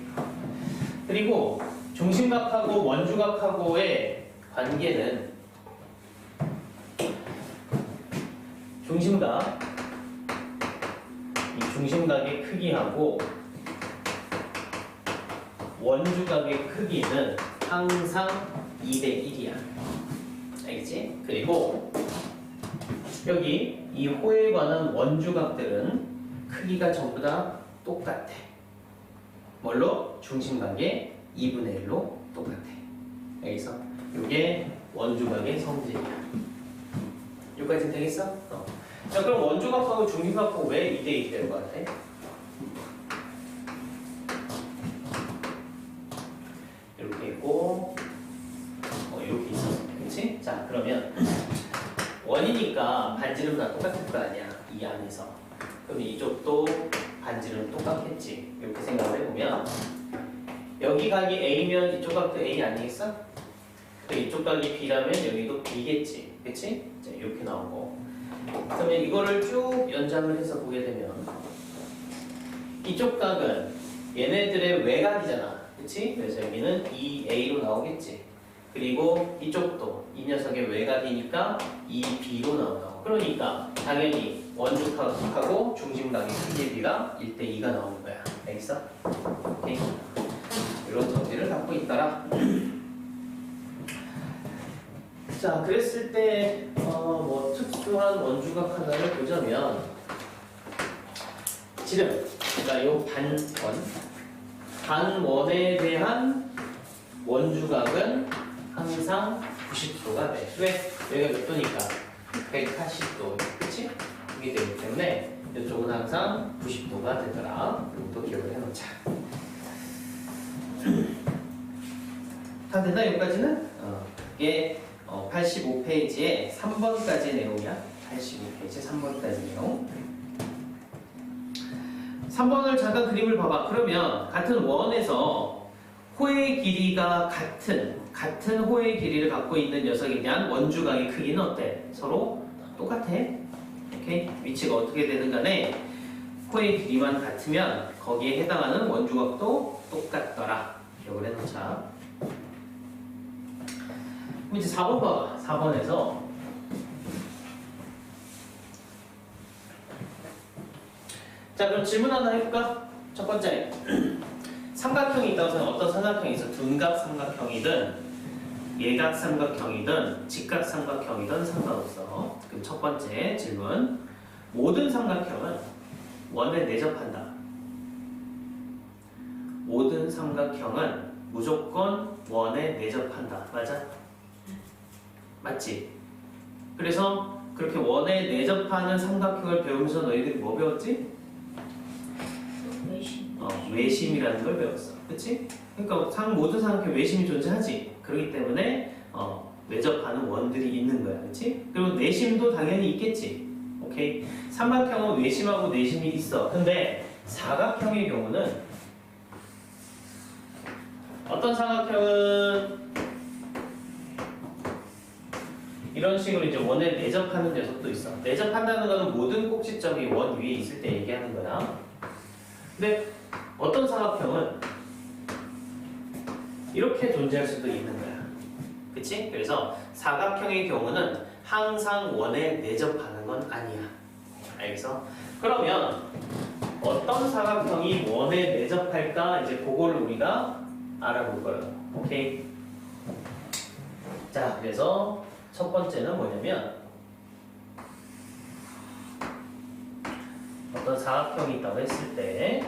그리고 중심각하고 원주각하고의 관계는 이 중심각의 크기하고 원주각의 크기는 항상 2대 1이야. 알겠지? 그리고 여기 이 호에 관한 원주각들은 크기가 전부 다 똑같아. 뭘로? 중심각의 2분의 1로 똑같아. 알겠어? 이게 원주각의 성질이야. 여기까지는 되겠어? 자, 그럼 원주각하고 중심각하고 왜 2대 1이 될 것 같아? 이렇게 있고 이렇게 있었어. 그렇지? 자, 그러면 원이니까 반지름 다 똑같을 거 아니야. 이 안에서. 그럼 이쪽도 반지름 똑같겠지. 이렇게 생각을 해보면 여기 각이 A면 이쪽 각도 A 아니겠어? 이쪽 각이 B라면 여기도 B겠지. 그치? 자, 이렇게 나오고. 그러면 이거를 쭉 연장을 해서 보게 되면 이쪽 각은 얘네들의 외곽이잖아. 그치? 그래서 여기는 2A로 나오겠지. 그리고 이쪽도 이 녀석의 외곽이니까 2B로 나온다고. 그러니까 당연히 원주각하고 중심각의 크기비가 1대2가 나오는 거야. 알겠어? 오케이. 이런 정리를 갖고 있더라. 자, 그랬을 때 뭐 특수한 원주각 하나를 보자면 지름, 그러니까 요 단원에 대한 원주각은 항상 90도가 돼. 왜? 여기가 몇 도니까 180도, 그치? 이게 되기 때문에 이쪽은 항상 90도가 되더라. 이것도 기억을 해놓자. 다 됐나? 여기까지는? 이게 85페이지에 3번까지 내용이야. 85페이지 3번까지 내용. 3번을 잠깐 그림을 봐봐. 그러면 같은 원에서 호의 길이가 같은 호의 길이를 갖고 있는 녀석에 대한 원주각의 크기는 어때? 서로 똑같아. 오케이? 위치가 어떻게 되든 간에 호의 길이만 같으면 거기에 해당하는 원주각도 똑같더라. 기억을 해놓자. 그럼 이제 4번 봐봐. 4번에서 자, 그럼 질문 하나 해볼까? 첫 번째, 삼각형이 있다고 해서 어떤 삼각형이 있어? 둔각 삼각형이든 예각 삼각형이든 직각 삼각형이든 상관없어. 그럼 첫 번째 질문, 모든 삼각형은 원에 내접한다. 모든 삼각형은 무조건 원에 내접한다. 맞아? 맞지? 그래서 그렇게 원에 내접하는 삼각형을 배우면서 너희들이 뭐 배웠지? 외심. 외심이라는 걸 배웠어. 그치? 그러니까 모든 삼각형에 외심이 존재하지. 그렇기 때문에 내접하는 원들이 있는 거야. 그치? 그리고 내심도 당연히 있겠지. 오케이? 삼각형은 외심하고 내심이 있어. 근데 사각형의 경우는 어떤 삼각형은 이런 식으로 이제 원에 내접하는 녀석도 있어. 내접한다는 거는 모든 꼭지점이 원 위에 있을 때 얘기하는 거야. 근데 어떤 삼각형은 이렇게 존재할 수도 있는 거야. 그치? 그래서 사각형의 경우는 항상 원에 내접하는 건 아니야. 알겠어? 그러면 어떤 사각형이 원에 내접할까? 이제 그걸 우리가 알아볼 거예요. 오케이? 자, 그래서 첫 번째는 뭐냐면 어떤 사각형이 있다고 했을 때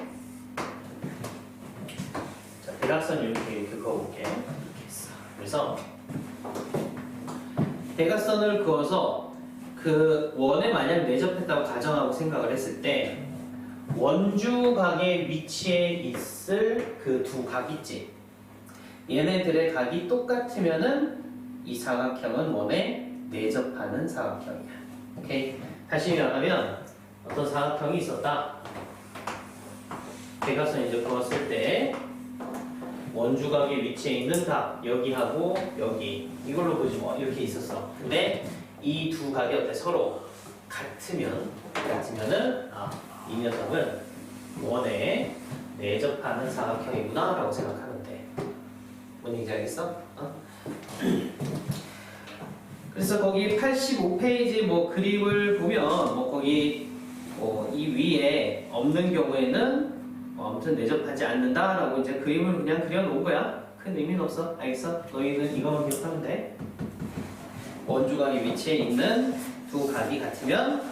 자, 대각선 이렇게 그어볼게. 이렇게 했어. 그래서 대각선을 그어서 그 원에 만약 내접했다고 가정하고 생각을 했을 때 원주각의 위치에 있을 그 두 각 있지. 얘네들의 각이 똑같으면은 이 사각형은 원에 내접하는 사각형이야. 오케이? 다시 말하면 어떤 사각형이 있었다. 대각선 이제 그었을 때 원주각의 위치에 있는 각 여기하고 여기 이걸로 보지 뭐 이렇게 있었어. 근데 이 두 각이 어때? 서로 같으면은 이 녀석은 원에 내접하는 사각형이구나 라고 생각하면 돼. 뭔 얘기인지 알겠어? 그래서 거기 85페이지 뭐 그림을 보면 뭐 거기 이 위에 없는 경우에는 아무튼 내접하지 않는다라고 이제 그림을 그냥 그려놓은 거야. 큰 의미는 없어. 알겠어? 너희는 이것만 기억하면 돼. 원주각의 위치에 있는 두 각이 같으면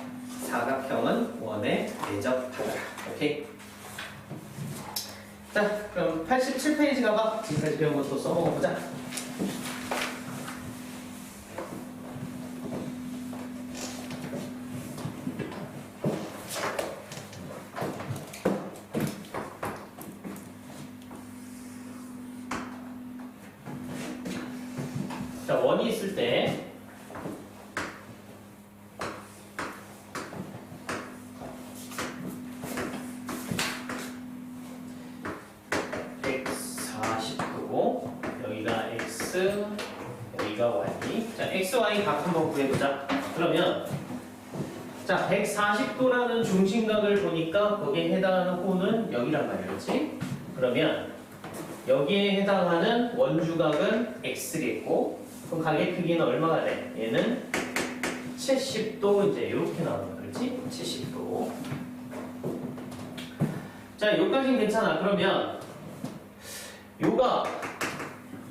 사각형은 원에 내접하더라. 오케이? 자, 그럼 87페이지 가봐. 지금까지 배운 것도 써먹어보자. 자, 원이 있을 때 여기가 x, 여기가 y. 자, x, y 각 한번 구해보자. 그러면 자, 140도라는 중심각을 보니까 거기에 해당하는 호는 여기란 말이었지. 그러면 여기에 해당하는 원주각은 x겠고, 그럼 각의 크기는 얼마가 돼? 얘는 70도 이제 이렇게 나오는 거 그렇지? 70도. 자, 여기까지는 괜찮아. 그러면 요가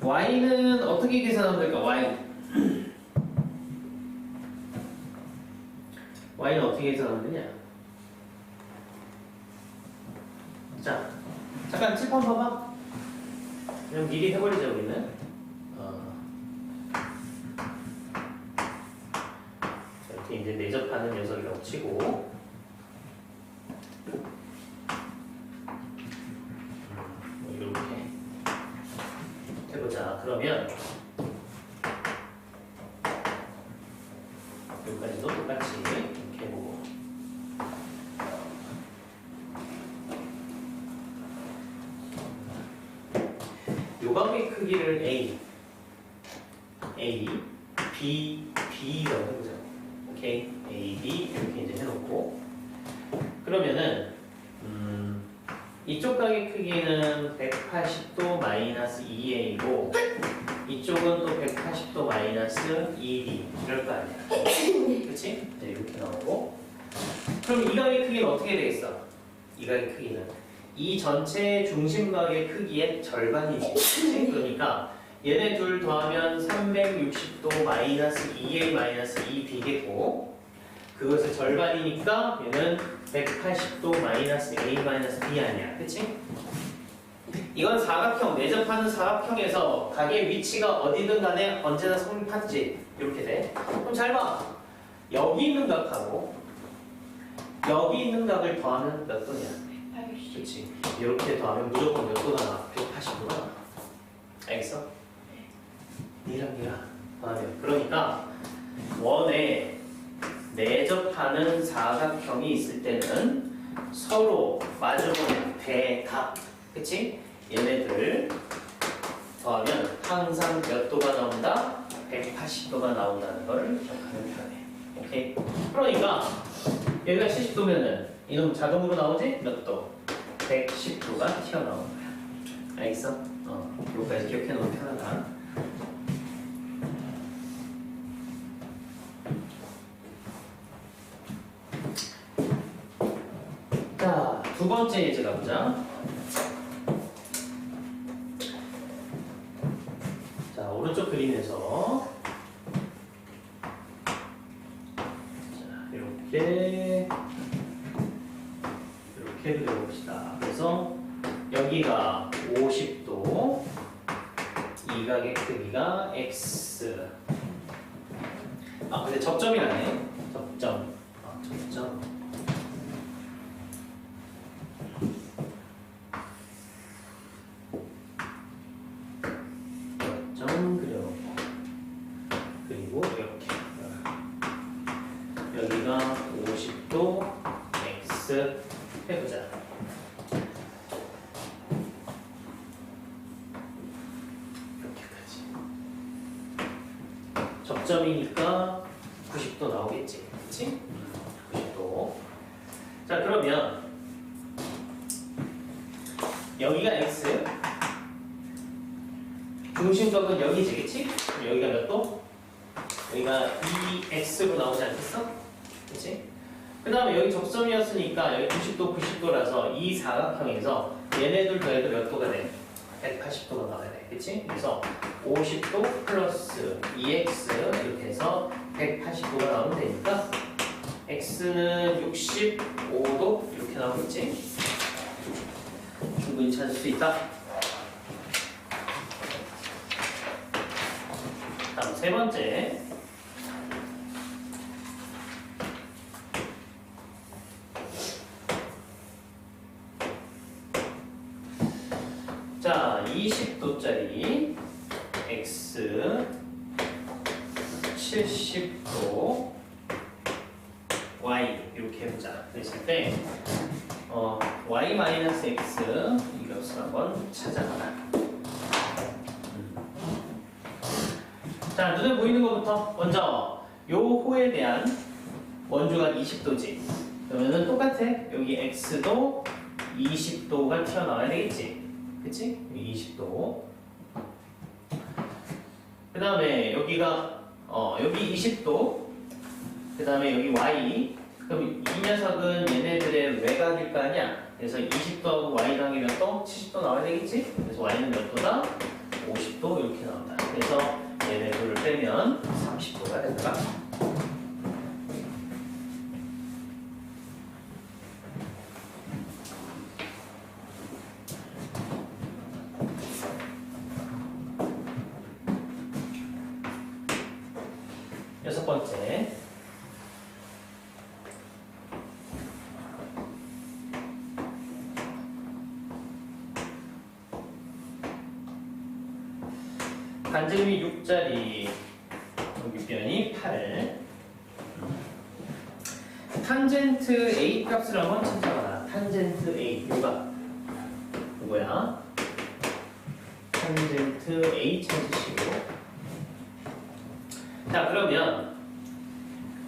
y는 어떻게 계산하면 될까? y는 어떻게 계산하면 되냐? 자, 잠깐 칠판 봐봐. 그럼 미리 해버리자 우리는. 이렇게 이제 내접하는 녀석이라고 치고. 이렇게 해보자. 그러면 여기까지도 똑같이 이렇게 해보고. 요각의 크기를 A, B라고 해보자. 오케이? A, B 이렇게 이제 해놓고 그러면은 이쪽 각의 크기는 180도 마이너스 2A고 이쪽은 또 180도 마이너스 2B 이럴 거 아니야. 그치? 이제 이렇게 나오고 그럼 이 각의 크기는 어떻게 되겠어? 이 각의 크기는 이 전체 중심각의 크기의 절반이지. 그치? 그러니까 얘네 둘 더하면 360도 마이너스 2a 마이너스 2b겠고 그것의 절반이니까 얘는 180도 마이너스 a 마이너스 b 아니야. 그치? 이건 사각형, 내접하는 사각형에서 각의 위치가 어디든 간에 언제나 성립하지. 이렇게 돼. 그럼 잘 봐. 여기 있는 각하고 여기 있는 각을 더하면 몇 도냐? 180. 그치? 이렇게 더하면 무조건 몇 도가 나와? 180도가 나와. 알겠어? 니랑 더하면. 그러니까 원에 내접하는 사각형이 있을 때는 서로 마주보는 대각. 그치? 얘네들 더하면 항상 몇 도가 나온다? 180도가 나온다는 걸 기억하면 편해. 오케이? 그러니까 얘가 70도면은 이놈 자동으로 나오지? 몇 도? 110도가 튀어나오는 거야. 알겠어? 여기까지 기억해 놓으면 편하다. 자, 두 번째 예제 가보자. 자, 오른쪽 그림에서 자, 이렇게 그려봅시다. 그래서 여기가 50도, 이 각의 크기가 x. 근데 접점이라네. 접점. 접점. 그려놓고 그리고 이렇게 여기가 50도 x 해보자. 이렇게까지 접점이니까 90도 나오겠지, 그렇지? 90도. 자, 그러면 여기가 x, 중심각은 여기지, 그치? 여기가 몇 도? 여기가 2x로 나오지 않겠어? 그치? 그 다음에 여기 접점이었으니까 여기 90도, 90도라서 이 사각형에서 얘네들 더해도 몇 도가 돼? 180도가 나와야 돼, 그치? 그래서 50도 플러스 2x 이렇게 해서 180도가 나오면 되니까 x는 65도 이렇게 나오겠지? 충분히 찾을 수 있다. 다음 세 번째. 자, 20도짜리 x, 70도 y 이렇게 해보자. 그랬을 때 y-x 이것을 한번 찾아봐라. 자, 눈에 보이는 것부터 먼저 요 호에 대한 원주가 20도지. 그러면은 똑같아. 여기 x도 20도가 튀어나와야 되겠지. 그치? 20도. 그 다음에 여기가 여기 20도. 그 다음에 여기 y. 그럼 이 녀석은 얘네들의 외곽일 거 아니야. 그래서 20도하고 y 더하기 몇 도? 70도 나와야 되겠지? 그래서 y는 몇 도다? 50도 이렇게 나온다. 그래서 얘네 둘을 빼면 30도가 된다. 여섯 번째. 간접이 6짜리 여기변이 8. 탄젠트 A 값을 한번 찾아봐라. 탄젠트 A 요거야. 탄젠트 A 찾으시고. 자, 그러면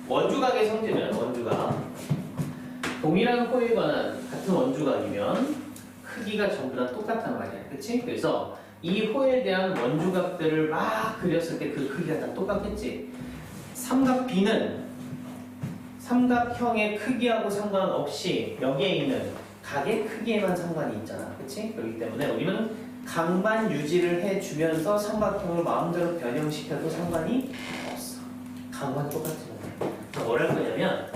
원주각의 성질은 원주각 동일한 호에 관한 같은 원주각이면 크기가 전부 다 똑같단 말이야. 그치? 그래서 이 호에 대한 원주각들을 막 그렸을 때 그 크기가 다 똑같겠지. 삼각 B는 삼각형의 크기하고 상관없이 여기에 있는 각의 크기에만 상관이 있잖아. 그치? 그렇기 때문에 우리는 각만 유지를 해주면서 삼각형을 마음대로 변형시켜도 상관이 없어. 각만 똑같으면. 그래서 뭘 할 거냐면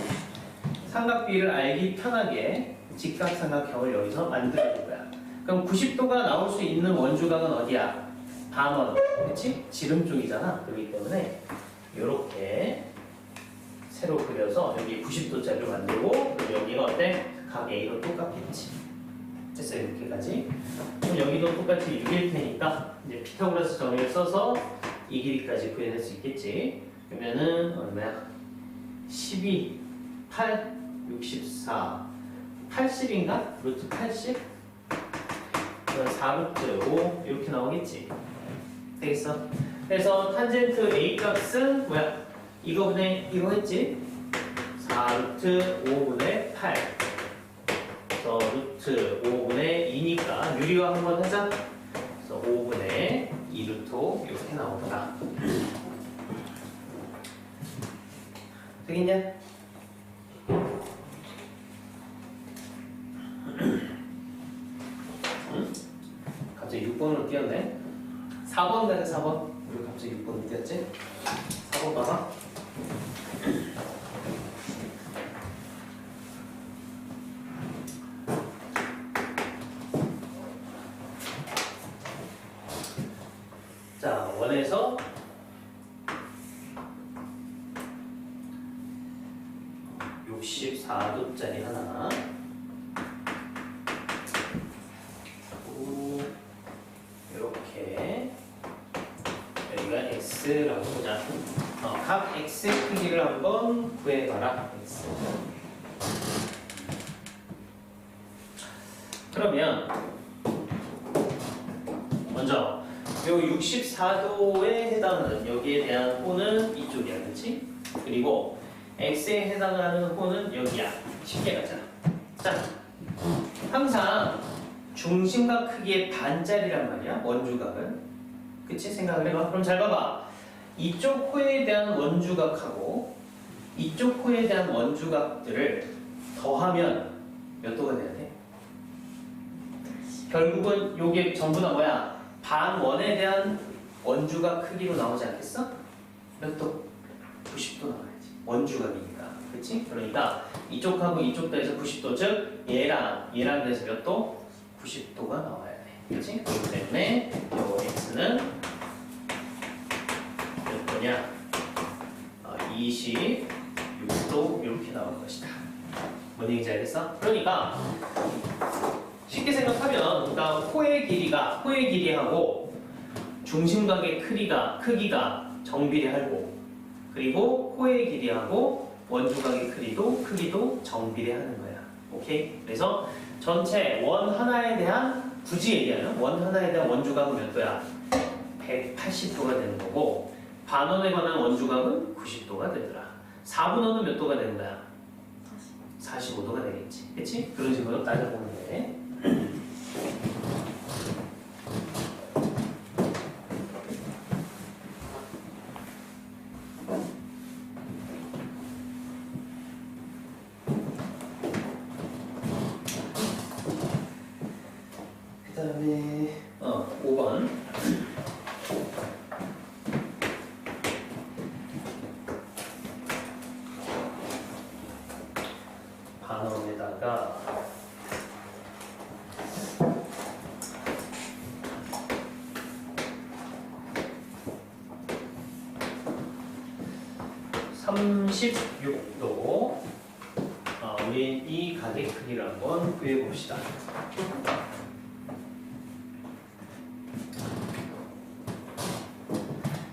삼각비를 알기 편하게 직각삼각형을 여기서 만들어줄 거야. 그럼 90도가 나올 수 있는 원주각은 어디야? 반원. 그치? 지름 쪽이잖아. 그렇기 때문에 이렇게 새로 그려서 여기 90도짜리를 만들고 그리고 여기가 어때? 각 A로 똑같겠지. 됐어 이렇게까지. 그럼 여기도 똑같이 6일 테니까 이제 피타고라스 정의를 써서 이 길이까지 구해낼 수 있겠지. 그러면은 얼마야? 12, 8, 64, 80인가? 루트 80? 그럼 4루트 5 이렇게 나오겠지. 되겠어? 그래서 탄젠트 A 값은 뭐야? 이거분의 이거 했지? 4루트 5분의 8 그래서 루트 5분의 2니까 유리화 한번 하자. 그래서 5분의 2루트 5 이렇게 나오더라. 되겠냐? 응? 갑자기 6번으로 뛰었네. 4번 가자 4번. 우리 갑자기 6번으로 뛰었지? 4번 봐봐. 자, 원에서 64도짜리 하나 이렇게 여기가 x라고 보자. 각 x의 크기를 한번 구해봐라. x. 그러면 먼저 요 64도에 해당하는 여기에 대한 호는 이쪽이야, 그렇지? 그리고 x에 해당하는 호는 여기야. 쉽게 가자. 자, 항상 중심각 크기의 반짜리란 말이야. 원주각은. 그치? 생각을 해봐. 그럼 잘 봐봐. 이쪽 호에 대한 원주각하고 이쪽 호에 대한 원주각들을 더하면 몇 도가 돼야 돼? 결국은 요게 전부 다 뭐야? 반원에 대한 원주각 크기로 나오지 않겠어? 몇 도? 90도 나와야지. 원주각이니까. 그치? 그러니까 이쪽하고 이쪽도 해서 90도, 즉 얘랑 그래서 몇 도? 90도가 나와야 돼. 그치? 그렇기 때문에 요 x는 몇 도냐? 26도 이렇게 나올 것이다. 뭔 얘기인지 알겠어? 그러니까 쉽게 생각하면 그러니까 호의 길이하고 중심각의 크기가 정비례하고 그리고 호의 길이하고 원주각의 크기도 정비례하는 거야. 오케이? 그래서 전체 원 하나에 대한 굳이 얘기하면 원 하나에 대한 원주각은 몇 도야? 180도가 되는 거고 반원에 관한 원주각은 90도가 되더라. 4분원은 몇 도가 되는 거야? 45도가 되겠지. 그치? 그런 식으로 따져보면 돼. 그 다음에 5번 반원에다가 36도 우리 이 각의 크기를 한번 구해봅시다.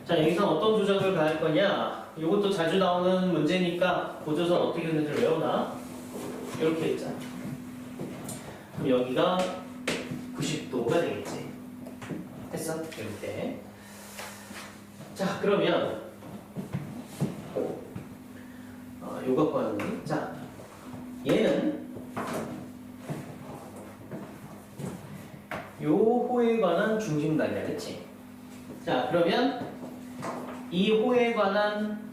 자, 여기서 어떤 조작을 가할 거냐? 이것도 자주 나오는 문제니까 고조선 어떻게 되는지 외우나? 이렇게 있잖아. 그럼 여기가 90도가 되겠지. 됐어? 이렇게. 자, 그러면 요거 보는 자, 얘는 요 호에 관한 중심각이야, 그치? 자, 그러면 이 호에 관한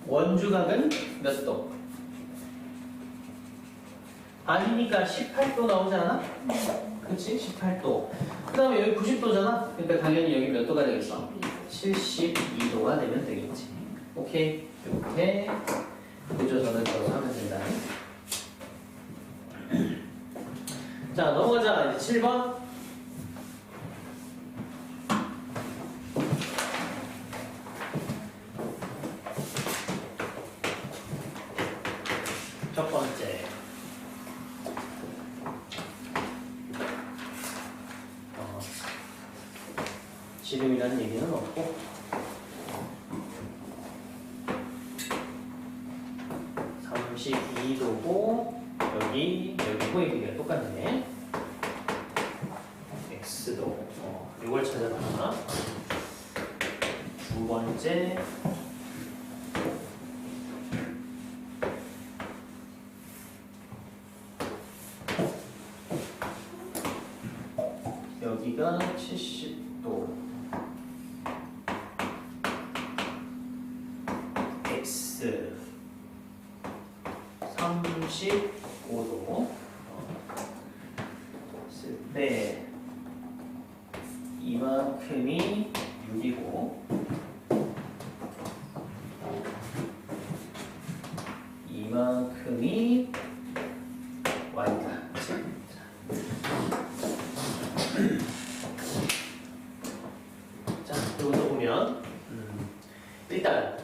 원주각은 몇 도? 아니니까 18도 나오지 않아? 그치? 18도. 그 다음에 여기 90도잖아? 그러니까 당연히 여기 몇 도가 되겠어? 72도가 되면 되겠지. 오케이. 이렇게 구조선을 걸어서 하면 된다. 자, 넘어가자. 이제 7번. 첫 번째. 지름이라는 얘기는 없고, 32도고, 여기 호의 길이가 똑같네. x도. 이걸 찾아봐. 두 번째. 여기가 70도. x 35도 쓸 때 이만큼이 6이고 이만큼이 y다. 자, 여기서 보면 일단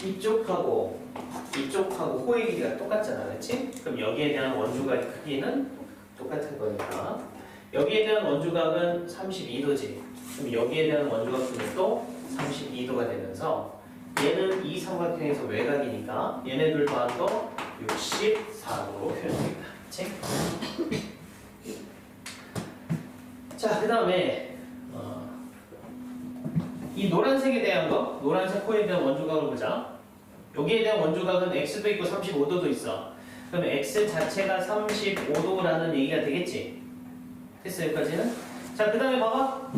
이쪽하고 호의 길이가 똑같잖아, 그렇지? 그럼 여기에 대한 원주각 크기는 똑같은 거니까 여기에 대한 원주각은 32도지. 그럼 여기에 대한 원주각 크기는 또 32도가 되면서 얘는 이 삼각형에서 외곽이니까 얘네 둘 더한 64도로 표현됩니다. 그렇지? 자, 그 다음에 이 노란색에 대한 거, 노란색 코에 대한 원주각을 보자. 여기에 대한 원주각은 x도 있고 35도도 있어. 그럼 x 자체가 35도라는 얘기가 되겠지? 됐어, 여기까지는? 자, 그 다음에 봐봐.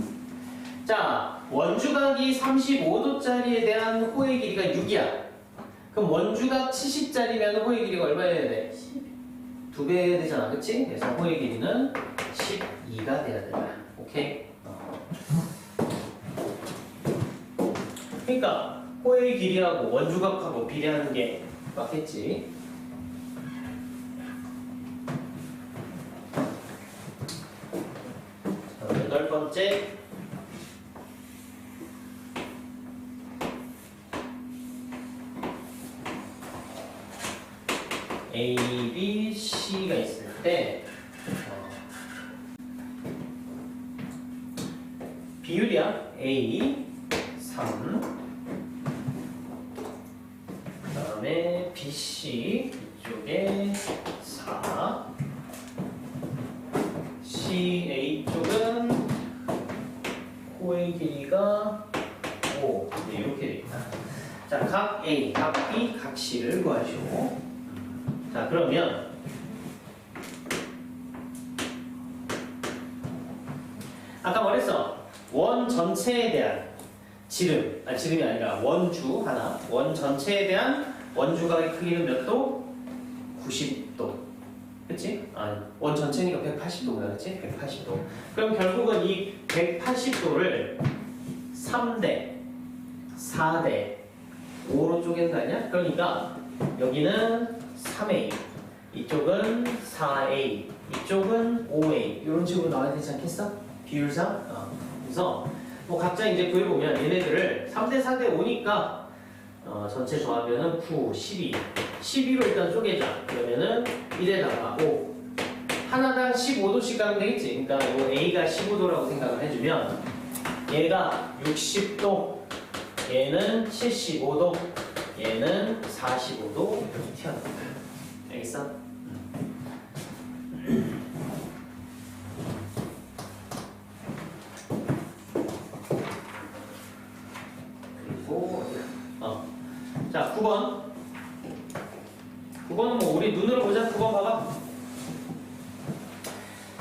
자, 원주각이 35도짜리에 대한 호의 길이가 6이야. 그럼 원주각 70짜리면 호의 길이가 얼마여야 돼? 2배 해야 되잖아, 그치? 그래서 호의 길이는 12가 돼야 된다. 오케이? 그러니까 호의 길이하고 원주각하고 비례하는 게 맞겠지. 자, 8번째. A, B, C가 있을 때 비율이야. A 3 그 다음에 BC 이쪽에 4 CA 쪽은 호의 길이가 5 이렇게 돼 있다. 자, 각 A, 각 B, 각 C를 구하시오. 자, 그러면 아까 말했어. 원 전체에 대한 지름이 아니라 원주 하나, 원 전체에 대한 원주각의 크기는 몇 도? 90도. 그치? 원 전체니까 180도구나, 그치? 180도. 그럼 결국은 이 180도를 3대, 4대, 5로 쪼개는 거 아니야? 그러니까 여기는 3A, 이쪽은 4A, 이쪽은 5A 이런 식으로 나와야 되지 않겠어? 비율상? 그래서 뭐 각자 이제 구해보면 얘네들을 3대 4대 5니까 전체 조합면은 9, 12 12로 일단 쪼개자. 그러면은 1에다가 5 하나당 15도씩 가면 되겠지. 그러니까 이 A가 15도라고 생각을 해주면 얘가 60도, 얘는 75도, 얘는 45도 이렇게 튀어나온다. 알겠어? 그리고 자, 9번. 9번은 뭐 우리 눈으로 보자. 9번 봐봐.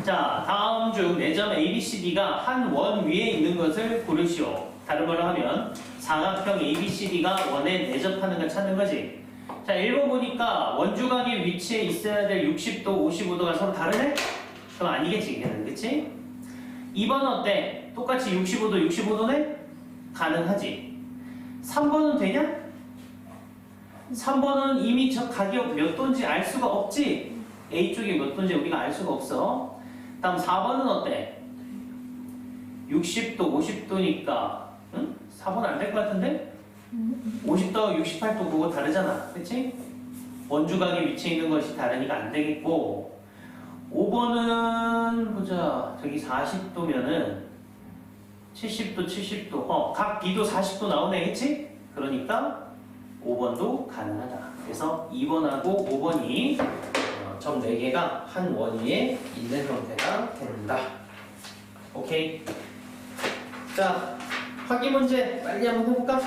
자, 다음 중 네 점 ABCD가 한 원 위에 있는 것을 고르시오. 다른 말로 하면 사각형 ABCD가 원에 내접하는 걸 찾는 거지. 자, 1번 보니까 원주각의 위치에 있어야 될 60도, 55도가 서로 다르네? 그럼 아니겠지, 이게는. 그치? 2번 어때? 똑같이 65도, 65도네? 가능하지. 3번은 되냐? 3번은 이미 저 각이 몇 도인지 알 수가 없지? A쪽이 몇 도인지 우리가 알 수가 없어. 다음 4번은 어때? 60도, 50도니까 응? 4번 안 될 것 같은데? 50도, 68도 그거 다르잖아. 그치? 원주각의 위치에 있는 것이 다르니까 안 되겠고 5번은 보자. 저기 40도면은 70도, 70도 각 B도 40도 나오네. 그치? 그러니까 5번도 가능하다. 그래서 2번하고 5번이 점 4개가 한 원위에 있는 형태가 된다. 오케이. 자, 확인 문제 빨리 한번 해볼까?